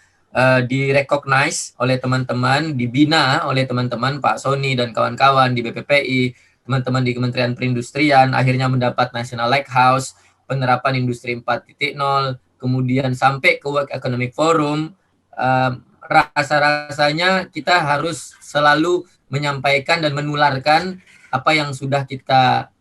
direcognize oleh teman-teman, dibina oleh teman-teman Pak Sony dan kawan-kawan di BPPI, teman-teman di Kementerian Perindustrian, akhirnya mendapat National Lighthouse, penerapan Industri 4.0, kemudian sampai ke World Economic Forum. Rasa-rasanya kita harus selalu menyampaikan dan menularkan apa yang sudah kita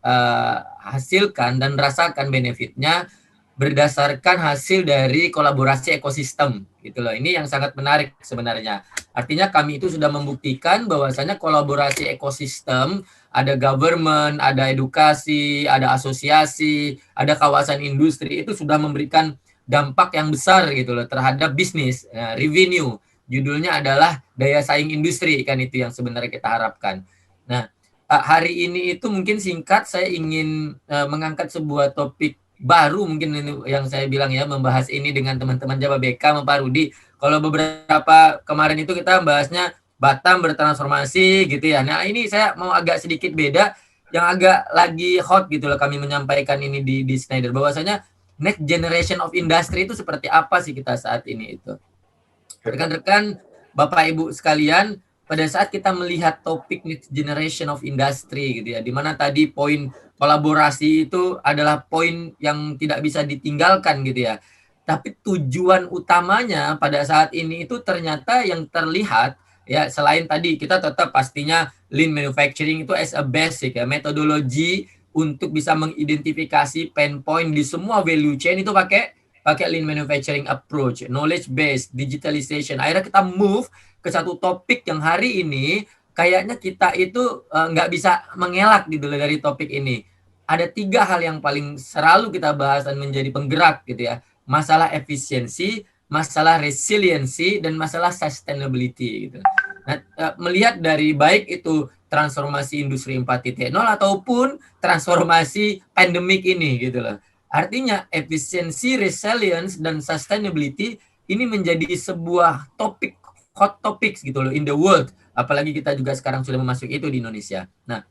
hasilkan dan rasakan benefitnya berdasarkan hasil dari kolaborasi ekosistem gitu loh. Ini yang sangat menarik sebenarnya. Artinya kami itu sudah membuktikan bahwasanya kolaborasi ekosistem, ada government, ada edukasi, ada asosiasi, ada kawasan industri, itu sudah memberikan dampak yang besar gitu loh terhadap bisnis, revenue. Judulnya adalah daya saing industri, kan itu yang sebenarnya kita harapkan. Nah, hari ini itu mungkin singkat saya ingin mengangkat sebuah topik baru, mungkin ini yang saya bilang ya, membahas ini dengan teman-teman Jababeka, Pak Rudi. Kalau beberapa kemarin itu kita bahasnya Batam bertransformasi gitu ya. Nah, ini saya mau agak sedikit beda, yang agak lagi hot gitu loh kami menyampaikan ini di Schneider, bahwasanya next generation of industry itu seperti apa sih kita saat ini itu. Rekan-rekan, Bapak Ibu sekalian, pada saat kita melihat topik next generation of industry gitu ya, di mana tadi poin kolaborasi itu adalah poin yang tidak bisa ditinggalkan gitu ya. Tapi tujuan utamanya pada saat ini itu ternyata yang terlihat ya, selain tadi kita tetap pastinya lean manufacturing itu as a basic ya, metodologi untuk bisa mengidentifikasi pain point di semua value chain itu pakai lean manufacturing approach, knowledge based, digitalization. Akhirnya kita move ke satu topik yang hari ini kayaknya kita itu nggak bisa mengelak gitu dari topik ini. Ada 3 hal yang paling selalu kita bahas dan menjadi penggerak gitu ya. Masalah efisiensi, masalah resiliency, dan masalah sustainability gitu. Nah, melihat dari baik itu transformasi industri 4.0 ataupun transformasi pandemik ini gitu loh. Artinya efisiensi, resilience, dan sustainability ini menjadi sebuah topik, hot topics gitu loh in the world. Apalagi kita juga sekarang sudah memasuki itu di Indonesia. Nah,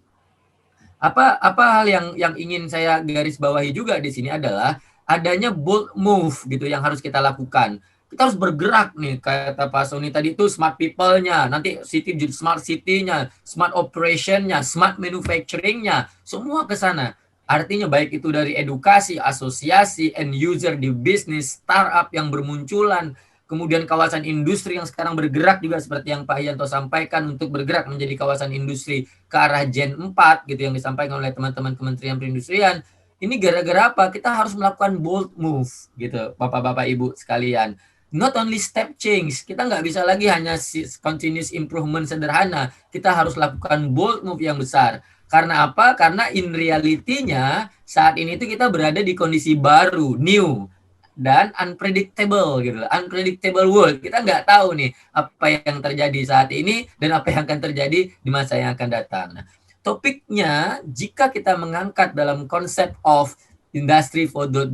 apa hal yang ingin saya garis bawahi juga di sini adalah adanya bold move gitu yang harus kita lakukan. Kita harus bergerak nih, kata Pak Sony tadi itu smart people-nya, nanti city smart city-nya, smart operation-nya, smart manufacturing-nya, semua ke sana. Artinya baik itu dari edukasi, asosiasi, end user di bisnis, startup yang bermunculan, kemudian kawasan industri yang sekarang bergerak juga seperti yang Pak Yanto sampaikan untuk bergerak menjadi kawasan industri ke arah Gen 4 gitu yang disampaikan oleh teman-teman Kementerian Perindustrian. Ini gara-gara apa? Kita harus melakukan bold move gitu, Bapak-bapak Ibu sekalian. Not only step change, kita nggak bisa lagi hanya continuous improvement sederhana. Kita harus lakukan bold move yang besar. Karena apa? Karena in reality-nya saat ini itu kita berada di kondisi baru, new, dan unpredictable gitu, unpredictable world. Kita nggak tahu nih apa yang terjadi saat ini dan apa yang akan terjadi di masa yang akan datang. Nah, topiknya jika kita mengangkat dalam konsep of Industry 4.0,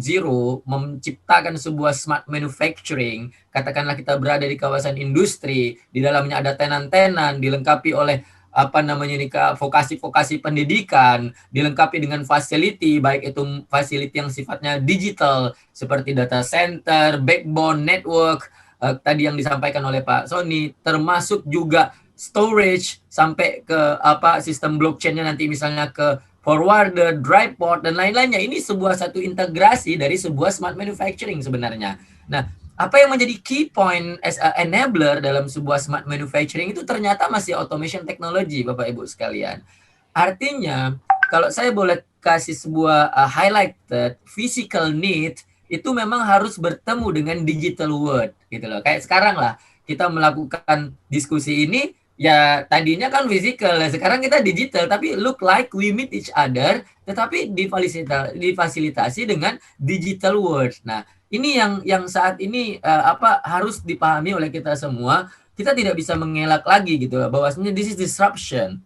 menciptakan sebuah smart manufacturing, katakanlah kita berada di kawasan industri, di dalamnya ada tenan-tenan, dilengkapi oleh vokasi-vokasi pendidikan, dilengkapi dengan facility, baik itu facility yang sifatnya digital seperti data center, backbone network, tadi yang disampaikan oleh Pak Sony, termasuk juga storage sampai ke sistem blockchain-nya nanti misalnya ke forwarder, dry port, dan lain-lainnya. Ini sebuah satu integrasi dari sebuah smart manufacturing sebenarnya. Nah, apa yang menjadi key point as a enabler dalam sebuah smart manufacturing itu ternyata masih automation technology, Bapak Ibu sekalian. Artinya, kalau saya boleh kasih sebuah highlighted physical need, itu memang harus bertemu dengan digital world gitu loh. Kayak sekarang lah, kita melakukan diskusi ini, ya tadinya kan fisikal, sekarang kita digital, tapi look like we meet each other, tetapi difasilitasi dengan digital world. Nah, ini yang saat ini harus dipahami oleh kita semua. Kita tidak bisa mengelak lagi gitu loh, bahwasanya this is disruption.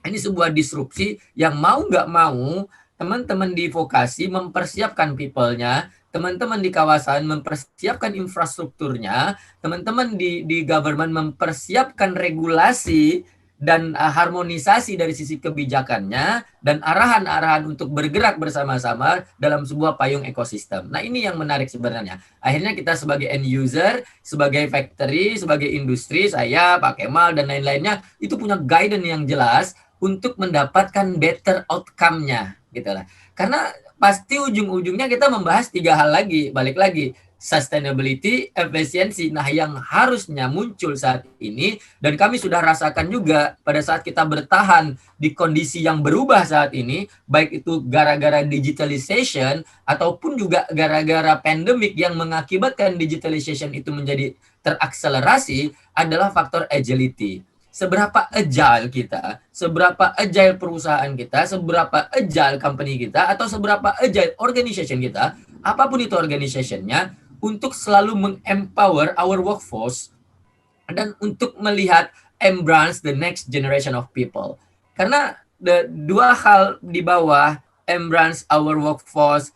Ini sebuah disrupsi yang mau nggak mau teman-teman di vokasi mempersiapkan people-nya, teman-teman di kawasan mempersiapkan infrastrukturnya, teman-teman di government mempersiapkan regulasi dan harmonisasi dari sisi kebijakannya dan arahan-arahan untuk bergerak bersama-sama dalam sebuah payung ekosistem. Nah, ini yang menarik sebenarnya. Akhirnya kita sebagai end user, sebagai factory, sebagai industri, saya, Pak Kemal, dan lain-lainnya, itu punya guidance yang jelas untuk mendapatkan better outcome-nya gitu lah. Karena pasti ujung-ujungnya kita membahas 3 hal lagi, balik lagi, sustainability, efisiensi. Nah, yang harusnya muncul saat ini, dan kami sudah rasakan juga pada saat kita bertahan di kondisi yang berubah saat ini, baik itu gara-gara digitalization ataupun juga gara-gara pandemik yang mengakibatkan digitalization itu menjadi terakselerasi, adalah faktor agility. Seberapa agile kita, seberapa agile perusahaan kita, seberapa agile company kita, atau seberapa agile organization kita, apapun itu organizationnya, untuk selalu meng-empower our workforce dan untuk melihat embrace the next generation of people. Karena dua hal di bawah, embrace our workforce,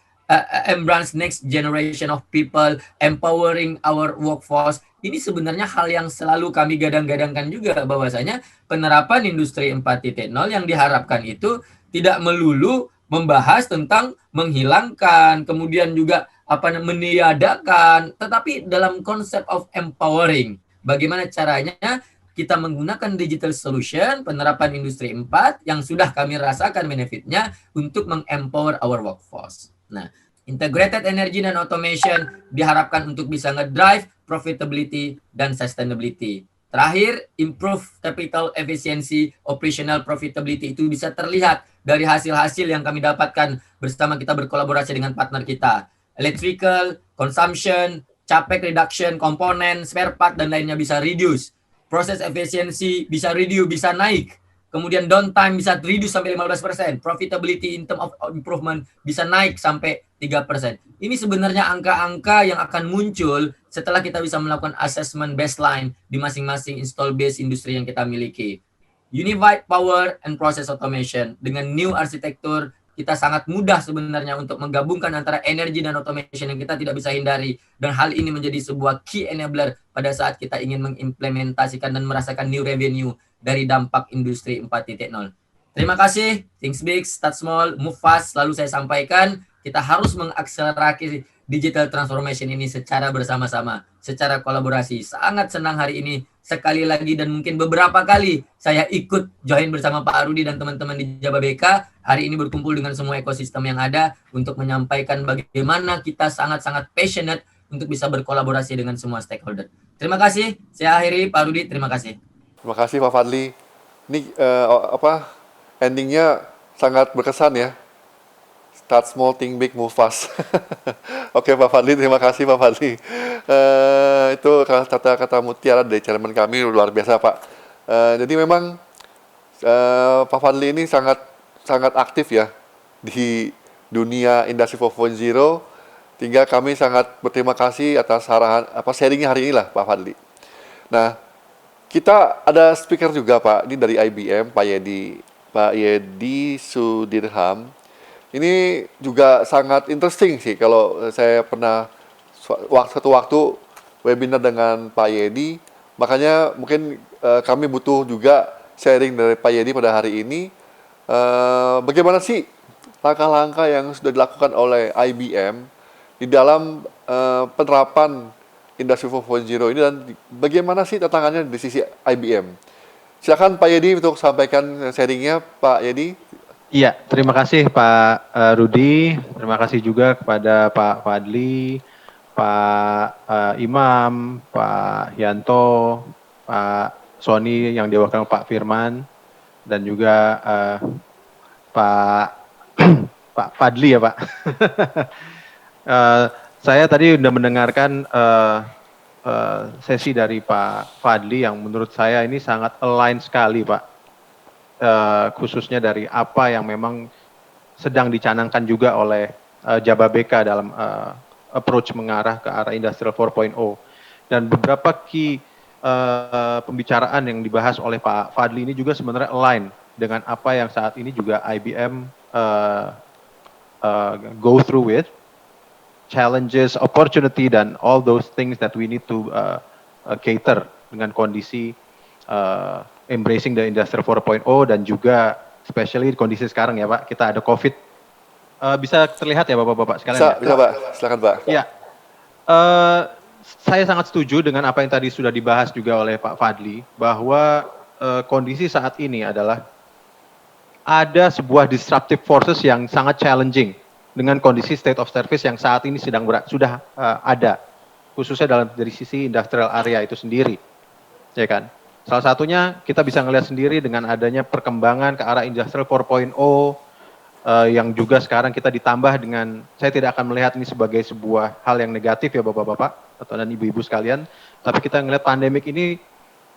embrace next generation of people, empowering our workforce, ini sebenarnya hal yang selalu kami gadang-gadangkan juga, bahwasanya penerapan industri 4.0 yang diharapkan itu tidak melulu membahas tentang menghilangkan, kemudian juga meniadakan, tetapi dalam konsep of empowering. Bagaimana caranya kita menggunakan digital solution, penerapan industri 4 yang sudah kami rasakan benefitnya untuk meng-empower our workforce. Nah, integrated energy dan automation diharapkan untuk bisa ngedrive profitability dan sustainability. Terakhir, improve capital efficiency, operational profitability itu bisa terlihat dari hasil-hasil yang kami dapatkan bersama kita berkolaborasi dengan partner kita. Electrical, consumption, CapEx reduction, komponen, spare part, dan lainnya bisa reduce. Proses efisiensi bisa reduce, bisa naik. Kemudian downtime bisa reduce sampai 15%. Profitability in term of improvement bisa naik sampai 3%. Ini sebenarnya angka-angka yang akan muncul setelah kita bisa melakukan assessment baseline di masing-masing install base industri yang kita miliki. Unified Power and Process Automation. Dengan new arsitektur, kita sangat mudah sebenarnya untuk menggabungkan antara energi dan automation yang kita tidak bisa hindari. Dan hal ini menjadi sebuah key enabler pada saat kita ingin mengimplementasikan dan merasakan new revenue dari dampak industri 4.0. Terima kasih. Think big, start small, move fast. Selalu saya sampaikan, kita harus mengakselerasi digital transformation ini secara bersama-sama, secara kolaborasi. Sangat senang hari ini sekali lagi dan mungkin beberapa kali saya ikut join bersama Pak Rudi dan teman-teman di Jababeka. Hari ini berkumpul dengan semua ekosistem yang ada untuk menyampaikan bagaimana kita sangat-sangat passionate untuk bisa berkolaborasi dengan semua stakeholder. Terima kasih. Saya akhiri, Pak Rudi. Terima kasih. Terima kasih Pak Fadli. Ini endingnya sangat berkesan ya. Start small, think big, move fast. Oke Pak Fadli, terima kasih Pak Fadli. Itu kata-kata mutiara dari chairman kami, luar biasa Pak. Jadi memang Pak Fadli ini sangat aktif ya di dunia industri 4.0, sehingga kami sangat berterima kasih atas sharingnya hari ini lah Pak Fadli. Nah, kita ada speaker juga Pak, ini dari IBM, Pak Yedi Sudirham. Ini juga sangat interesting sih, kalau saya pernah satu waktu webinar dengan Pak Yedi, makanya mungkin kami butuh juga sharing dari Pak Yedi pada hari ini. Bagaimana sih langkah-langkah yang sudah dilakukan oleh IBM di dalam penerapan Industri 4.0 ini, dan bagaimana sih tantangannya di sisi IBM? Silakan Pak Yedi untuk sampaikan sharingnya, Pak Yedi. Iya, terima kasih Pak Rudi, terima kasih juga kepada Pak Fadli, Pak Imam, Pak Yanto, Pak Sony yang diwakilkan Pak Firman, dan juga Pak Fadli ya Pak. Saya tadi sudah mendengarkan sesi dari Pak Fadli yang menurut saya ini sangat align sekali, Pak. Khususnya dari apa yang memang sedang dicanangkan juga oleh Jababeka dalam approach mengarah ke arah Industrial 4.0. Dan beberapa key pembicaraan yang dibahas oleh Pak Fadli ini juga sebenarnya align dengan apa yang saat ini juga IBM go through with, challenges, opportunity, dan all those things that we need to cater dengan kondisi embracing the Industrial 4.0 dan juga especially kondisi sekarang ya Pak, kita ada COVID. Bisa terlihat ya Bapak-Bapak sekalian? Bisa Pak, silakan Pak. Ya, saya sangat setuju dengan apa yang tadi sudah dibahas juga oleh Pak Fadli, bahwa kondisi saat ini adalah ada sebuah disruptive forces yang sangat challenging dengan kondisi state of service yang saat ini sudah ada, khususnya dari sisi industrial area itu sendiri, ya kan? Salah satunya kita bisa ngelihat sendiri dengan adanya perkembangan ke arah Industrial 4.0 yang juga sekarang kita ditambah dengan, saya tidak akan melihat ini sebagai sebuah hal yang negatif ya Bapak-Bapak atau dan Ibu-Ibu sekalian, tapi kita ngelihat pandemik ini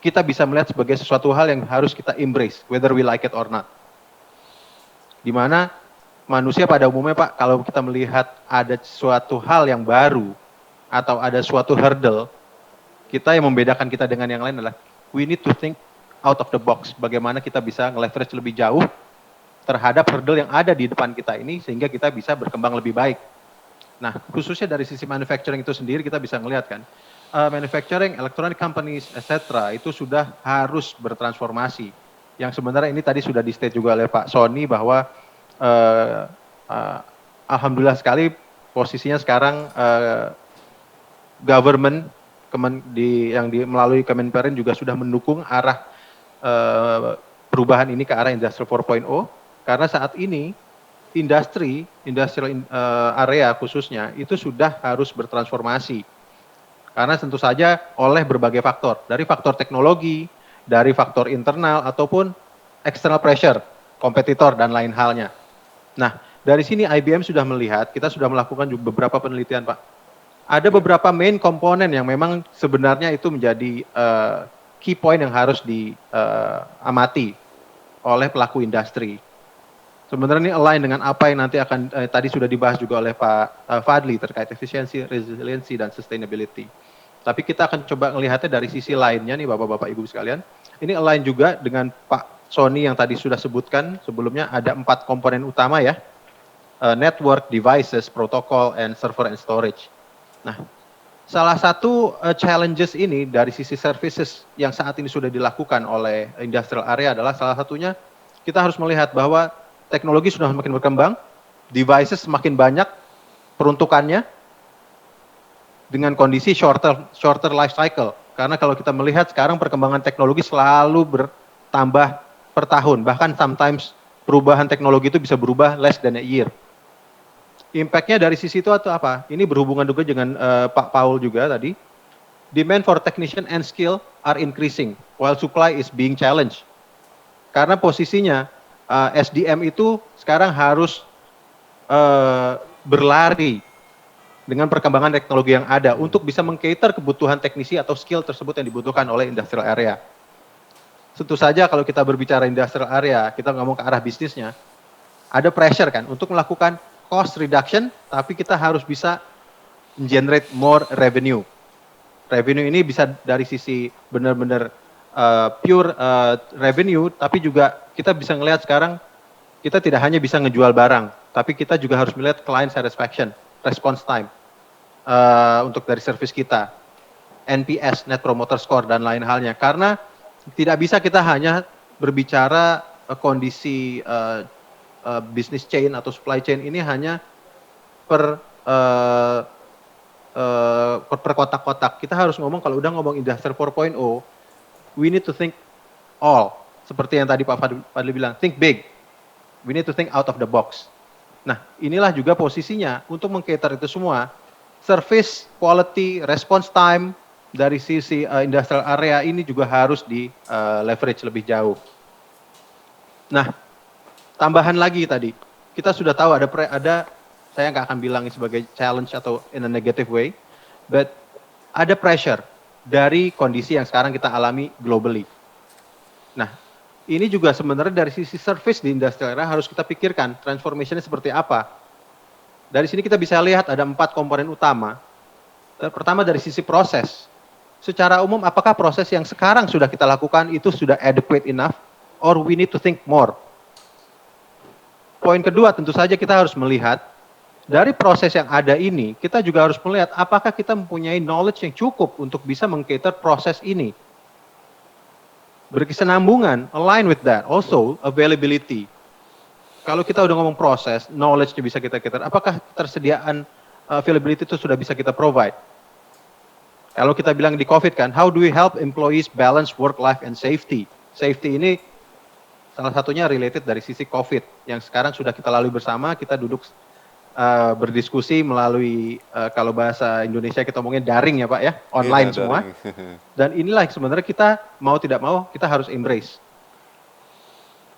kita bisa melihat sebagai sesuatu hal yang harus kita embrace, whether we like it or not. Di mana manusia pada umumnya Pak, kalau kita melihat ada suatu hal yang baru atau ada suatu hurdle, kita yang membedakan kita dengan yang lain adalah we need to think out of the box. Bagaimana kita bisa nge-leverage lebih jauh terhadap hurdle yang ada di depan kita ini sehingga kita bisa berkembang lebih baik. Nah, khususnya dari sisi manufacturing itu sendiri kita bisa melihat kan, manufacturing, electronic companies, etc. itu sudah harus bertransformasi. Yang sebenarnya ini tadi sudah di state juga oleh Pak Sony bahwa alhamdulillah sekali posisinya sekarang government melalui Kemenperin juga sudah mendukung arah perubahan ini ke arah Industrial 4.0 karena saat ini industrial area khususnya itu sudah harus bertransformasi karena tentu saja oleh berbagai faktor, dari faktor teknologi, dari faktor internal ataupun external pressure, kompetitor dan lain halnya. Nah, dari sini IBM sudah melihat, kita sudah melakukan juga beberapa penelitian Pak. Ada beberapa main komponen yang memang sebenarnya itu menjadi key point yang harus diamati oleh pelaku industri. Sebenarnya ini align dengan apa yang nanti akan tadi sudah dibahas juga oleh Pak Fadli terkait efisiensi, resiliensi, dan sustainability. Tapi kita akan coba melihatnya dari sisi lainnya nih Bapak-Bapak Ibu sekalian. Ini align juga dengan Pak Sony yang tadi sudah sebutkan sebelumnya ada 4 komponen utama ya. Network, devices, protocol, and server and storage. Nah, salah satu challenges ini dari sisi services yang saat ini sudah dilakukan oleh industrial area adalah salah satunya kita harus melihat bahwa teknologi sudah semakin berkembang, devices semakin banyak peruntukannya dengan kondisi shorter life cycle. Karena kalau kita melihat sekarang perkembangan teknologi selalu bertambah per tahun, bahkan sometimes perubahan teknologi itu bisa berubah less than a year. Impact-nya dari sisi itu atau apa? Ini berhubungan juga dengan Pak Paul juga tadi. Demand for technician and skill are increasing, while supply is being challenged. Karena posisinya SDM itu sekarang harus berlari dengan perkembangan teknologi yang ada untuk bisa meng-cater kebutuhan teknisi atau skill tersebut yang dibutuhkan oleh industrial area. Tentu saja kalau kita berbicara industrial area, kita ngomong ke arah bisnisnya, ada pressure kan untuk melakukan cost reduction, tapi kita harus bisa generate more revenue. Revenue ini bisa dari sisi benar-benar pure revenue, tapi juga kita bisa ngelihat sekarang kita tidak hanya bisa ngejual barang, tapi kita juga harus melihat client satisfaction, response time untuk dari service kita, NPS, Net Promoter Score, dan lain halnya. Karena tidak bisa kita hanya berbicara kondisi business chain atau supply chain ini hanya per kotak-kotak. Kita harus ngomong, kalau udah ngomong Industrial 4.0, we need to think all. Seperti yang tadi Pak Fadli bilang, think big. We need to think out of the box. Nah, inilah juga posisinya untuk meng-cater itu semua. Service, quality, response time dari sisi industrial area ini juga harus di leverage lebih jauh. Nah, tambahan lagi tadi, kita sudah tahu ada saya nggak akan bilang sebagai challenge atau in a negative way, but ada pressure dari kondisi yang sekarang kita alami globally. Nah, ini juga sebenarnya dari sisi service di industrial era harus kita pikirkan transformation-nya seperti apa. Dari sini kita bisa lihat ada 4 komponen utama. Pertama dari sisi proses. Secara umum apakah proses yang sekarang sudah kita lakukan itu sudah adequate enough or we need to think more. Poin kedua tentu saja kita harus melihat dari proses yang ada ini, kita juga harus melihat apakah kita mempunyai knowledge yang cukup untuk bisa meng-cater proses ini. Berkesinambungan, align with that. Also, availability. Kalau kita udah ngomong proses, knowledge-nya bisa kita cater, apakah ketersediaan availability itu sudah bisa kita provide? Kalau kita bilang di COVID kan, how do we help employees balance work life and safety? Safety ini salah satunya related dari sisi COVID yang sekarang sudah kita lalui bersama, kita duduk berdiskusi melalui kalau bahasa Indonesia kita ngomongin daring ya Pak ya, online semua. Dan inilah sebenarnya kita mau tidak mau kita harus embrace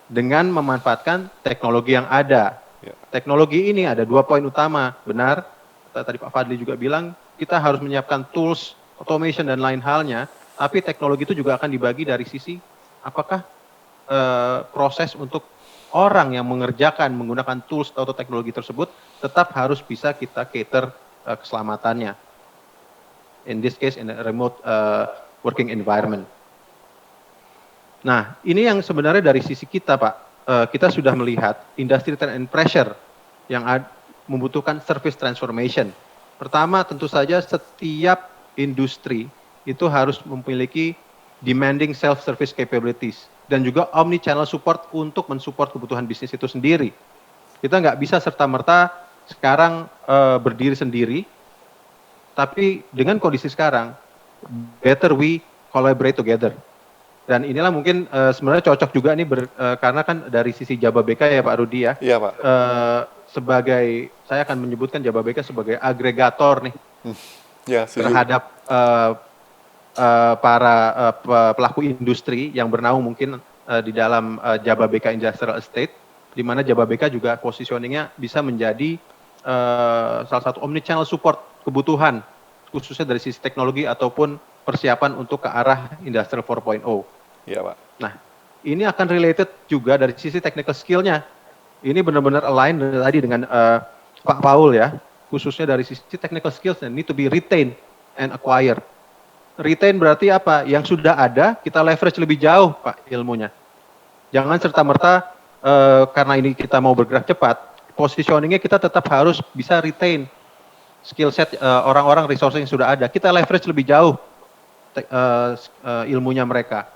dengan memanfaatkan teknologi yang ada. Teknologi ini ada 2 poin utama, benar. Tadi Pak Fadli juga bilang kita harus menyiapkan tools, automation dan lain halnya. Tapi teknologi itu juga akan dibagi dari sisi apakah proses untuk orang yang mengerjakan menggunakan tools atau teknologi tersebut tetap harus bisa kita cater keselamatannya. In this case, in a remote working environment. Nah, ini yang sebenarnya dari sisi kita, Pak. Kita sudah melihat industry trend and pressure yang membutuhkan service transformation. Pertama, tentu saja setiap industri itu harus memiliki demanding self-service capabilities dan juga omni-channel support untuk mensupport kebutuhan bisnis itu sendiri. Kita nggak bisa serta-merta sekarang berdiri sendiri, tapi dengan kondisi sekarang, better we collaborate together. Dan inilah mungkin sebenarnya cocok juga nih karena kan dari sisi Jababeka ya Pak Rudi ya. Iya Pak. Sebagai, saya akan menyebutkan Jababeka sebagai agregator nih ya, terhadap para pelaku industri yang bernaung mungkin di dalam Jababeka Industrial Estate, di mana Jababeka juga positioningnya bisa menjadi salah satu omnichannel support kebutuhan, khususnya dari sisi teknologi ataupun persiapan untuk ke arah Industrial 4.0. Iya Pak. Nah, ini akan related juga dari sisi technical skill-nya. Ini benar-benar align tadi dengan Pak Paul ya, khususnya dari sisi technical skills and need to be retained and acquired. Retain berarti apa? Yang sudah ada, kita leverage lebih jauh, Pak, ilmunya. Jangan serta-merta, karena ini kita mau bergerak cepat, positioningnya kita tetap harus bisa retain skill set orang-orang resource yang sudah ada. Kita leverage lebih jauh ilmunya mereka.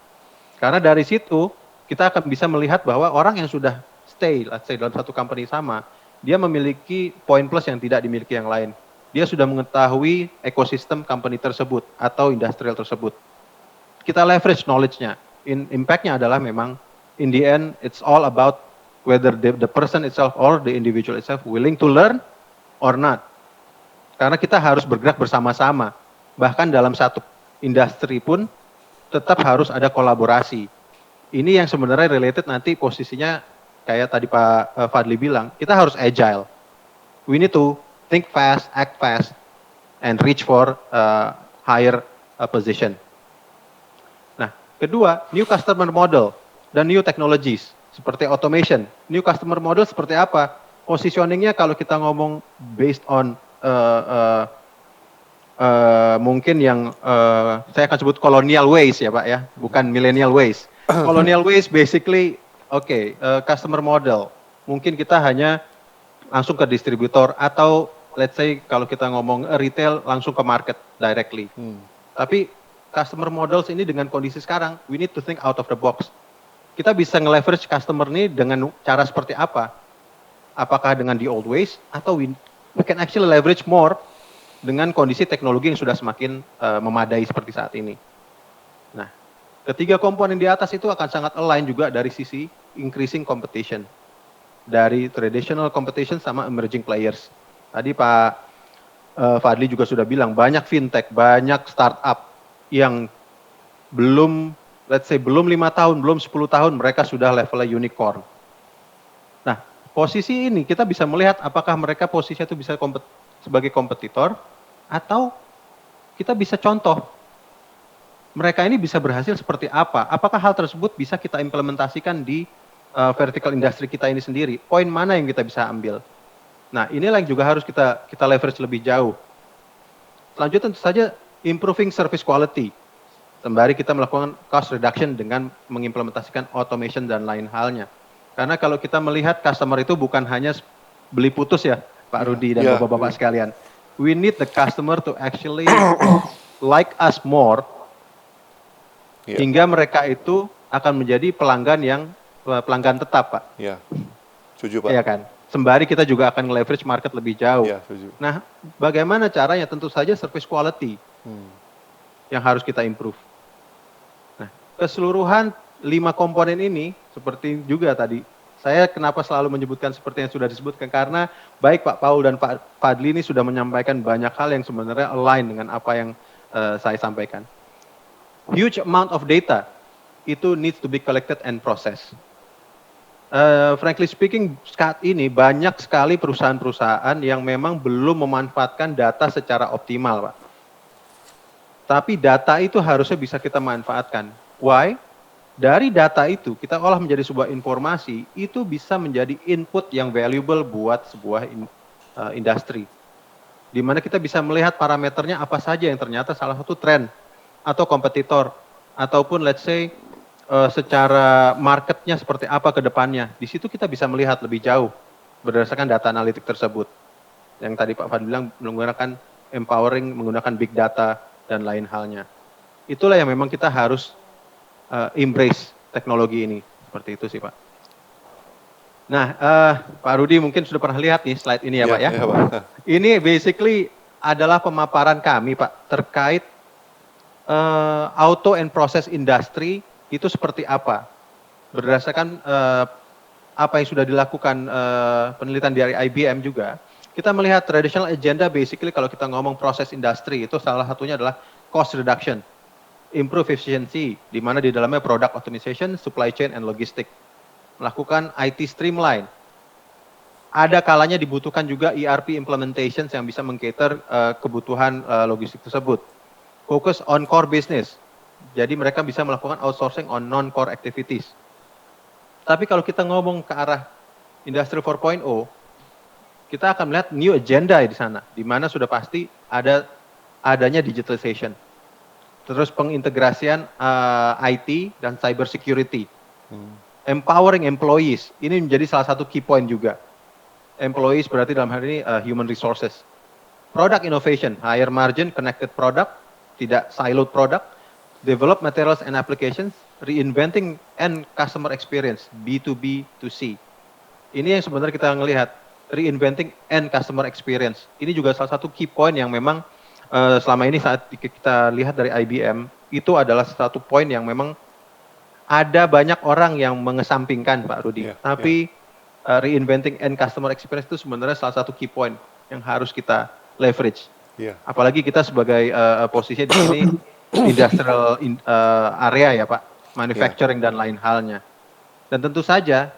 Karena dari situ, kita akan bisa melihat bahwa orang yang sudah stay, let's say dalam satu company sama, dia memiliki poin plus yang tidak dimiliki yang lain. Dia sudah mengetahui ekosistem company tersebut atau industrial tersebut. Kita leverage knowledge-nya. Impact-nya adalah memang in the end it's all about whether the person itself or the individual itself willing to learn or not. Karena kita harus bergerak bersama-sama. Bahkan dalam satu industri pun tetap harus ada kolaborasi. Ini yang sebenarnya related nanti posisinya kayak tadi Pak Fadli bilang, kita harus agile. We need to think fast, act fast, and reach for higher position. Nah, kedua, new customer model dan new technologies seperti automation. New customer model seperti apa? Positioningnya kalau kita ngomong based on mungkin yang saya akan sebut colonial ways ya Pak ya, bukan millennial ways. Colonial ways basically, customer model. Mungkin kita hanya langsung ke distributor atau let's say kalau kita ngomong retail langsung ke market directly. Tapi customer models ini dengan kondisi sekarang, we need to think out of the box. Kita bisa nge-leverage customer ini dengan cara seperti apa? Apakah dengan the old ways atau we can actually leverage more dengan kondisi teknologi yang sudah semakin memadai seperti saat ini. Nah, ketiga komponen di atas itu akan sangat align juga dari sisi increasing competition. Dari traditional competition sama emerging players. Tadi Pak Fadli juga sudah bilang, banyak fintech, banyak startup yang belum, let's say belum 5 tahun, belum 10 tahun, mereka sudah levelnya unicorn. Nah, posisi ini kita bisa melihat apakah mereka posisinya itu bisa sebagai kompetitor, atau kita bisa contoh mereka ini bisa berhasil seperti apa? Apakah hal tersebut bisa kita implementasikan di vertical industry kita ini sendiri? Poin mana yang kita bisa ambil? Nah, inilah yang juga harus kita leverage lebih jauh. Selanjutnya tentu saja improving service quality. Sembari kita melakukan cost reduction dengan mengimplementasikan automation dan lain halnya. Karena kalau kita melihat customer itu bukan hanya beli putus ya, Pak Rudi dan Bapak-Bapak sekalian. We need the customer to actually like us more, hingga mereka itu akan menjadi pelanggan tetap, Pak. Iya, setuju Pak. Iya kan? Sembari kita juga akan leverage market lebih jauh. Iya, setuju. Nah, bagaimana caranya? Tentu saja service quality yang harus kita improve. Nah, keseluruhan 5 komponen ini, seperti juga tadi, saya kenapa selalu menyebutkan seperti yang sudah disebutkan, karena baik Pak Paul dan Pak Fadli ini sudah menyampaikan banyak hal yang sebenarnya align dengan apa yang saya sampaikan. Huge amount of data, itu needs to be collected and processed. Frankly speaking, saat ini banyak sekali perusahaan-perusahaan yang memang belum memanfaatkan data secara optimal, Pak. Tapi data itu harusnya bisa kita manfaatkan. Why? Dari data itu kita olah menjadi sebuah informasi, itu bisa menjadi input yang valuable buat sebuah industri. Di mana kita bisa melihat parameternya apa saja yang ternyata salah satu tren atau kompetitor, ataupun let's say secara marketnya seperti apa ke depannya. Di situ kita bisa melihat lebih jauh berdasarkan data analitik tersebut. Yang tadi Pak Fadli bilang menggunakan empowering, menggunakan big data dan lain halnya. Itulah yang memang kita harus embrace teknologi ini. Seperti itu sih Pak. Nah, Pak Rudi mungkin sudah pernah lihat nih slide ini ya Pak ya. Pak. Ini basically adalah pemaparan kami Pak terkait auto and process industry itu seperti apa. Berdasarkan apa yang sudah dilakukan penelitian dari IBM juga, kita melihat traditional agenda basically kalau kita ngomong proses industri itu salah satunya adalah cost reduction, improve efficiency, di mana di dalamnya product optimization, supply chain, and logistic. Melakukan IT streamline. Ada kalanya dibutuhkan juga ERP implementations yang bisa mengcater kebutuhan logistik tersebut. Focus on core business. Jadi mereka bisa melakukan outsourcing on non-core activities. Tapi kalau kita ngomong ke arah Industry 4.0, kita akan melihat new agenda di sana, di mana sudah pasti adanya digitalization. Terus pengintegrasian IT dan cyber security. Empowering employees, ini menjadi salah satu key point juga. Employees berarti dalam hal ini human resources. Product innovation, higher margin, connected product, tidak siloed product. Develop materials and applications, reinventing end customer experience, B2B to C. Ini yang sebenarnya kita ngelihat, reinventing end customer experience. Ini juga salah satu key point yang memang selama ini saat kita lihat dari IBM, itu adalah satu poin yang memang ada banyak orang yang mengesampingkan Pak Rudi. Tapi reinventing end customer experience itu sebenarnya salah satu key point yang harus kita leverage. Apalagi kita sebagai posisi di sini, industrial area ya Pak, manufacturing dan lain halnya. Dan tentu saja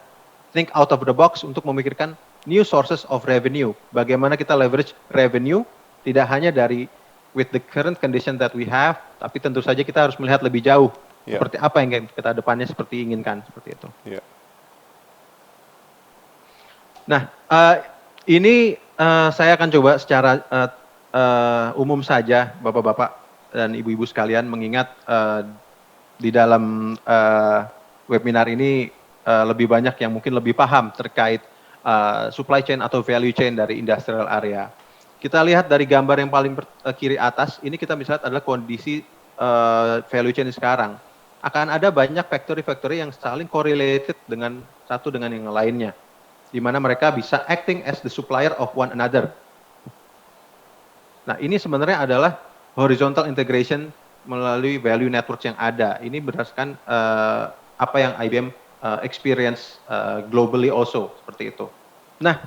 think out of the box untuk memikirkan new sources of revenue. Bagaimana kita leverage revenue tidak hanya dari with the current condition that we have, tapi tentu saja kita harus melihat lebih jauh seperti apa yang kita depannya seperti inginkan seperti itu. Nah, ini saya akan coba secara umum saja Bapak-bapak dan ibu-ibu sekalian, mengingat di dalam webinar ini lebih banyak yang mungkin lebih paham terkait supply chain atau value chain dari industrial area. Kita lihat dari gambar yang paling kiri atas, ini kita bisa lihat adalah kondisi value chain sekarang. Akan ada banyak factory-factory yang saling correlated dengan satu dengan yang lainnya, di mana mereka bisa acting as the supplier of one another. Nah, ini sebenarnya adalah horizontal integration melalui value networks yang ada. Ini berdasarkan apa yang IBM experience globally also, seperti itu. Nah,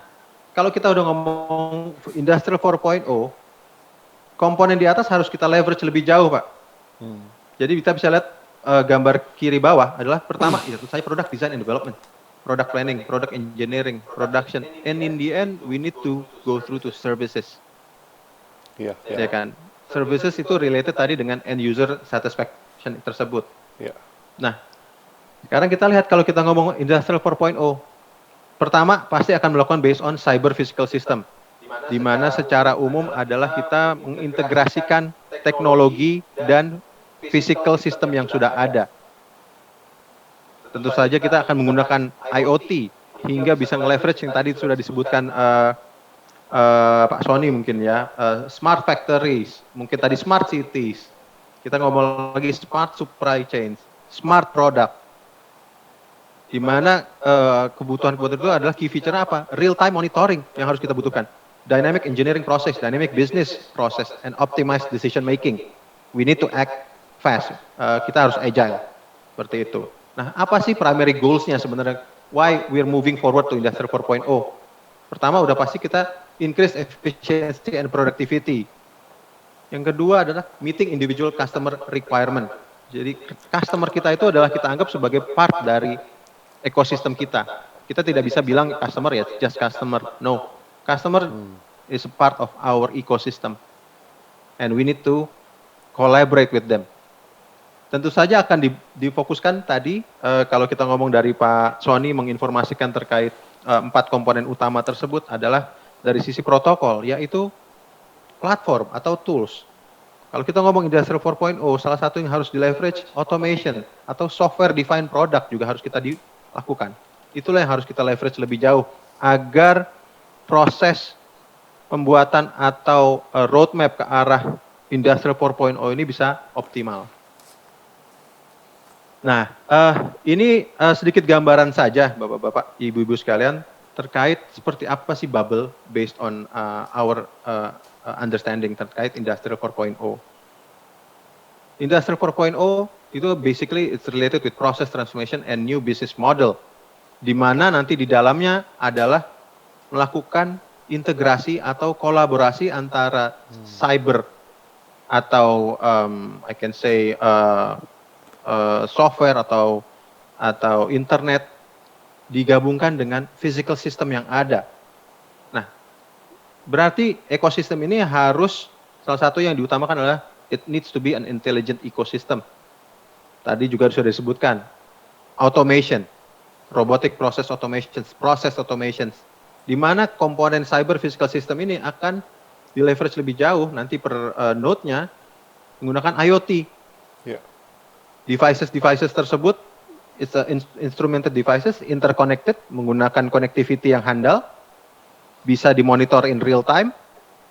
kalau kita udah ngomong Industrial 4.0, komponen di atas harus kita leverage lebih jauh, Pak. Jadi kita bisa lihat gambar kiri bawah adalah pertama, itu saya product design and development, product planning, product engineering, production, and in the end we need to go through to services. Ya kan? Services itu related tadi dengan end user disruption tersebut. Ya. Nah, sekarang kita lihat kalau kita ngomong Industrial 4.0, pertama pasti akan melakukan based on cyber physical system, di mana secara umum adalah kita mengintegrasikan teknologi dan physical system yang sudah ada. Tentu saja kita akan menggunakan IoT hingga bisa nge-leverage yang tadi sudah disebutkan Pak Sony mungkin ya, smart factories, mungkin tadi smart cities, kita ngomong lagi smart supply chains, smart product, di mana kebutuhan-kebutuhan itu adalah key feature apa? Real time monitoring yang harus kita butuhkan, dynamic engineering process, dynamic business process, and optimized decision making. We need to act fast, kita harus agile, seperti itu. Nah, apa sih primary goals-nya sebenarnya? Why we're moving forward to Industry 4.0? Pertama, udah pasti kita increase efficiency and productivity. Yang kedua adalah meeting individual customer requirement. Jadi, customer kita itu adalah kita anggap sebagai part dari ekosistem kita. Kita tidak bisa bilang customer ya, just customer. No, customer is a part of our ecosystem. And we need to collaborate with them. Tentu saja akan difokuskan tadi, kalau kita ngomong dari Pak Sony menginformasikan terkait 4 komponen utama tersebut adalah dari sisi protokol, yaitu platform atau tools. Kalau kita ngomong Industrial 4.0, salah satu yang harus di-leverage automation atau software defined product juga harus kita dilakukan. Itulah yang harus kita leverage lebih jauh agar proses pembuatan atau roadmap ke arah Industrial 4.0 ini bisa optimal. Nah, ini sedikit gambaran saja Bapak-bapak, Ibu-ibu sekalian terkait seperti apa sih bubble based on our understanding terkait Industrial 4.0. Industrial 4.0 itu basically it's related with process transformation and new business model, di mana nanti di dalamnya adalah melakukan integrasi atau kolaborasi antara cyber atau I can say software atau internet digabungkan dengan physical system yang ada. Nah, berarti ekosistem ini harus salah satu yang diutamakan adalah it needs to be an intelligent ecosystem. Tadi juga sudah disebutkan automation, robotic process automation, di mana komponen cyber physical system ini akan di-leverage lebih jauh nanti per node-nya menggunakan IoT. Yeah. Devices tersebut, it's a instrumented devices, interconnected, menggunakan connectivity yang handal, bisa dimonitor in real time,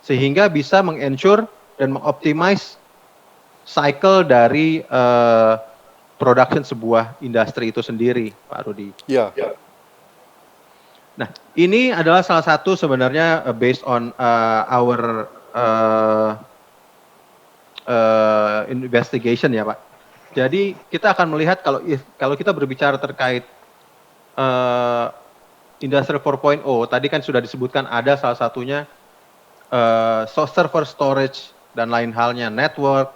sehingga bisa meng-ensure dan mengoptimize cycle dari production sebuah industri itu sendiri, Pak Rudi. Ya. Nah, ini adalah salah satu sebenarnya based on our investigation ya Pak. Jadi kita akan melihat kalau kita berbicara terkait Industrial 4.0, tadi kan sudah disebutkan ada salah satunya server storage dan lain halnya, network,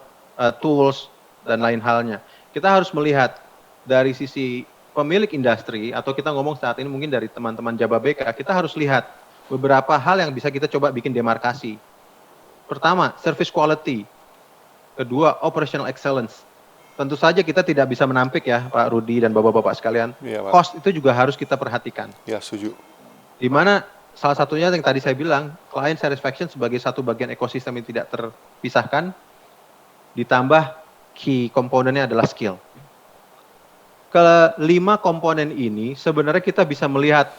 tools dan lain halnya. Kita harus melihat dari sisi pemilik industri atau kita ngomong saat ini mungkin dari teman-teman Jababeka, kita harus lihat beberapa hal yang bisa kita coba bikin demarkasi. Pertama, service quality. Kedua, operational excellence. Tentu saja kita tidak bisa menampik ya Pak Rudi dan Bapak-Bapak sekalian. Ya, Pak. Cost itu juga harus kita perhatikan. Ya, setuju. Di mana salah satunya yang tadi saya bilang, client satisfaction sebagai satu bagian ekosistem yang tidak terpisahkan, ditambah key komponennya adalah skill. Kelima komponen ini sebenarnya kita bisa melihat,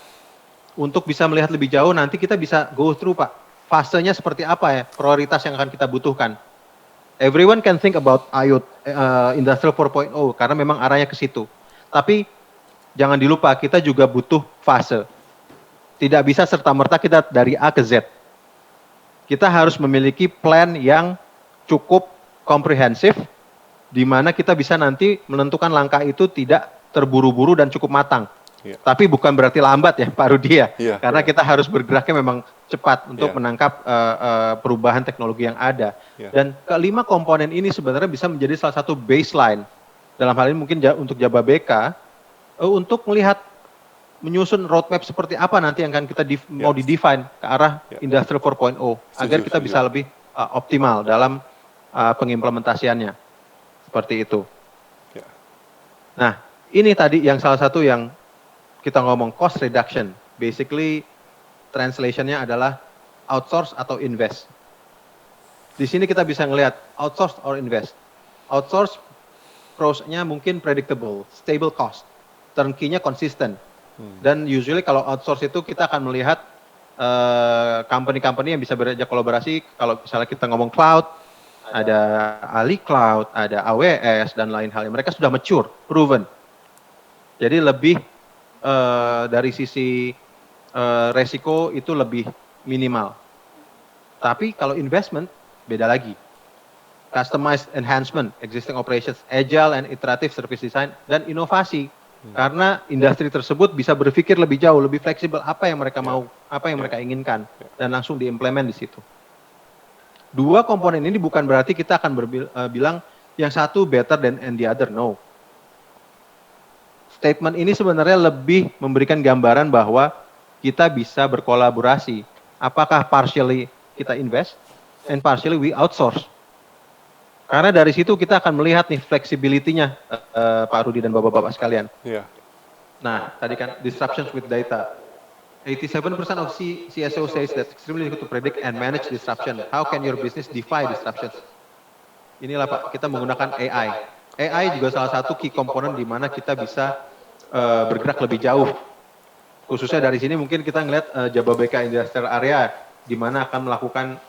untuk bisa melihat lebih jauh nanti kita bisa go through Pak, fasenya seperti apa ya, prioritas yang akan kita butuhkan. Everyone can think about IoT, Industrial 4.0 karena memang arahnya ke situ. Tapi jangan dilupa kita juga butuh fase. Tidak bisa serta-merta kita dari A ke Z. Kita harus memiliki plan yang cukup komprehensif, di mana kita bisa nanti menentukan langkah itu tidak terburu-buru dan cukup matang. Ya. Tapi bukan berarti lambat ya Pak Rudi ya, Ya, karena ya. kita harus bergeraknya memang cepat untuk Ya. menangkap perubahan teknologi yang ada. Ya. Dan kelima komponen ini sebenarnya bisa menjadi salah satu baseline, dalam hal ini mungkin untuk Jababeka, untuk melihat menyusun roadmap seperti apa nanti yang akan kita mau di-define ke arah Industrial 4.0, agar kita bisa lebih optimal dalam pengimplementasiannya. Seperti itu. Nah, ini tadi yang salah satu yang kita ngomong cost reduction. Basically, translation-nya adalah outsource atau invest. Di sini kita bisa ngelihat outsource or invest. Outsource pros-nya mungkin predictable, stable cost, turnkey-nya konsisten. Dan usually kalau outsource itu kita akan melihat company-company yang bisa bekerja kolaborasi. Kalau misalnya kita ngomong cloud, ada Ali Cloud, ada AWS dan lain hal. Mereka sudah mature, proven. Jadi lebih dari sisi resiko itu lebih minimal. Tapi kalau investment beda lagi. Customized enhancement, existing operations, agile and iterative service design, dan inovasi. Karena industri tersebut bisa berpikir lebih jauh, lebih fleksibel apa yang mereka mau, apa yang mereka inginkan, dan langsung diimplement di situ. Dua komponen ini bukan berarti kita akan bilang yang satu better than and the other, no. Statement ini sebenarnya lebih memberikan gambaran bahwa kita bisa berkolaborasi. Apakah partially kita invest, and partially we outsource. Karena dari situ kita akan melihat nih flexibility-nya, Pak Rudi dan Bapak-Bapak sekalian. Iya. Nah, tadi kan disruptions with data. 87% of CSO says that extremely difficult to predict and manage disruption. How can your business defy disruptions? Inilah Pak, kita menggunakan AI. AI juga salah satu key component di mana kita bisa bergerak lebih jauh. Khususnya dari sini mungkin kita ngelihat Jababeka Industrial Area, di mana akan melakukan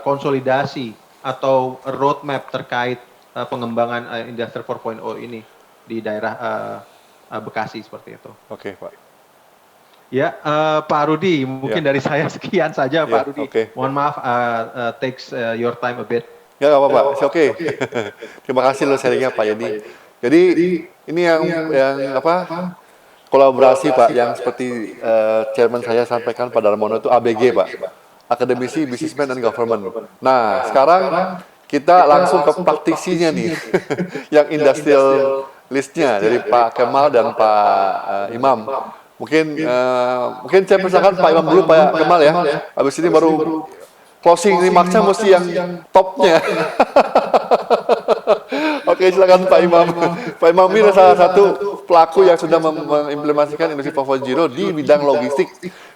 konsolidasi atau roadmap terkait pengembangan Industri 4.0 ini di daerah Bekasi seperti itu. Oke, Pak. Ya, Pak Rudi, mungkin dari saya sekian saja, Pak Rudi. Mohon maaf, takes your time a bit. Ya, nggak apa-apa, oke. Terima kasih loh sharingnya Pak Yedi. Jadi ini yang apa? Kolaborasi Pak, yang seperti chairman saya sampaikan Pak Darmono itu ABG Pak. Akademisi, Businessman, and Government. Nah, sekarang kita langsung ke praktisinya nih, yang industrial list-nya dari Pak Kemal dan Pak Imam. Mungkin saya persilakan Pak Imam dulu, Pak Kemal ya. Habis ini baru closing remarks-nya mesti yang topnya. Oke, silakan Pak Imam. Pak Imam ini salah satu pelaku yang sudah mengimplementasikan Industri 4.0 di bidang logistik.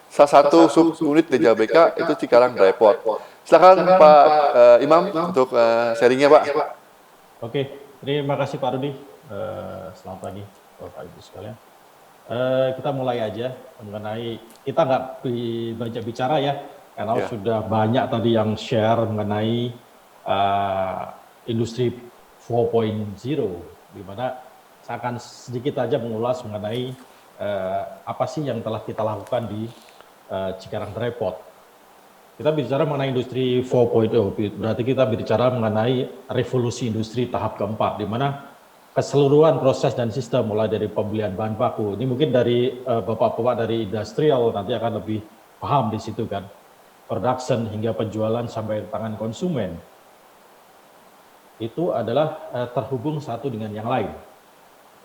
Salah satu subunit di Jababeka itu Cikarang Dry Port. Silakan Pak Imam untuk sharingnya Pak. Oke, terima kasih Pak Rudi. Selamat pagi Bapak Ibu sekalian. Kita mulai aja mengenai, kita nggak banyak bicara ya, karena sudah banyak tadi yang share mengenai Industri 4.0, di mana saya akan sedikit aja mengulas mengenai apa sih yang telah kita lakukan di Cikarang Dry Port. Kita bicara mengenai Industri 4.0, berarti kita bicara mengenai revolusi industri tahap keempat, di mana keseluruhan proses dan sistem mulai dari pembelian bahan baku. Ini mungkin dari Bapak-Bapak dari industrial nanti akan lebih paham di situ kan. Production hingga penjualan sampai tangan konsumen. Itu adalah terhubung satu dengan yang lain.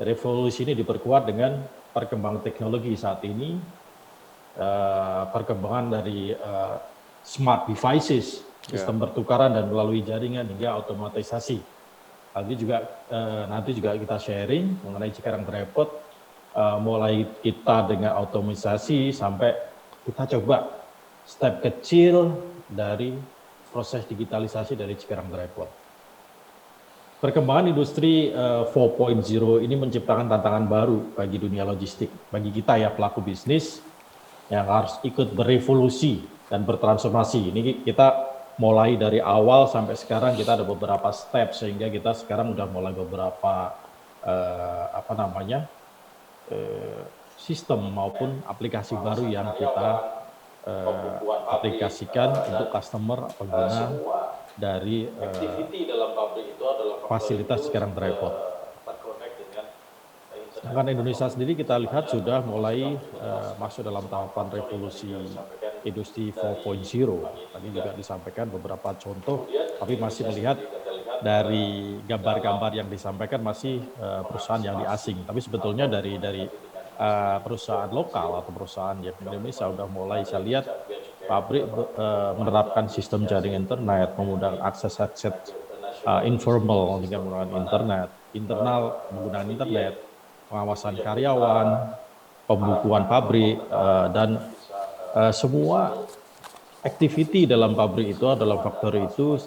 Revolusi ini diperkuat dengan perkembangan teknologi saat ini, perkembangan dari smart devices, sistem pertukaran dan melalui jaringan hingga otomatisasi. Nanti juga kita sharing mengenai Cikarang Dry Port, mulai kita dengan otomatisasi sampai kita coba step kecil dari proses digitalisasi dari Cikarang Dry Port. Perkembangan industri 4.0 ini menciptakan tantangan baru bagi dunia logistik, bagi kita ya pelaku bisnis yang harus ikut berevolusi dan bertransformasi. Ini kita mulai dari awal sampai sekarang kita ada beberapa step sehingga kita sekarang udah mulai beberapa sistem maupun aplikasi baru yang kita aplikasikan untuk customer pengguna dari fasilitas Cikarang Dry Port. Sedangkan Indonesia sendiri kita lihat sudah mulai masuk dalam tahapan revolusi industri 4.0. Tadi juga disampaikan beberapa contoh, tapi masih melihat dari gambar-gambar yang disampaikan masih perusahaan yang asing. Tapi sebetulnya dari perusahaan lokal atau perusahaan yang di Indonesia sudah mulai saya lihat pabrik menerapkan sistem jaring internet, mengundang akses informal dengan menggunakan internet, internal menggunakan internet, pengawasan karyawan, pembukuan pabrik, dan semua activity dalam pabrik itu, dalam factory itu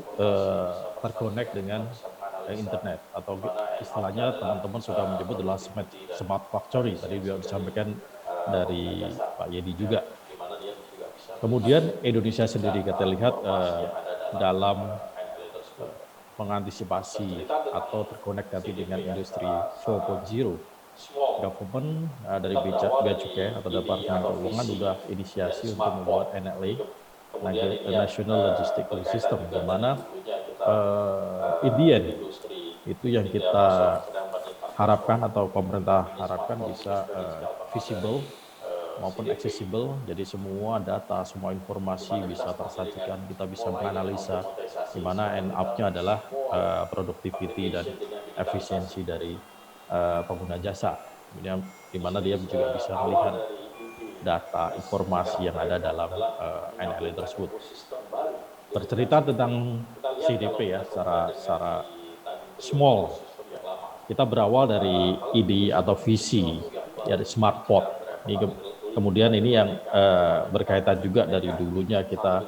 terkonek dengan internet, atau istilahnya teman-teman sudah menyebut adalah smart factory, tadi juga disampaikan dari Pak Yedi juga. Kemudian Indonesia sendiri kita lihat dalam mengantisipasi atau terkonek nanti dengan industri 4.0, government dari Bea Cukai atau Departemen Keuangan sudah inisiasi untuk membuat NLA, National Logistical System, di mana Indian itu yang kita harapkan atau pemerintah harapkan bisa visible maupun accessible, jadi semua data, semua informasi bisa tersajikan, kita bisa menganalisa, di mana end up-nya adalah productivity dan efisiensi dari pengguna jasa, di mana dia juga bisa melihat data, informasi yang ada dalam NLA tersebut. Bercerita tentang CDP ya, secara small, kita berawal dari ide atau visi ya, Smart Port. Kemudian ini yang berkaitan juga dari dulunya kita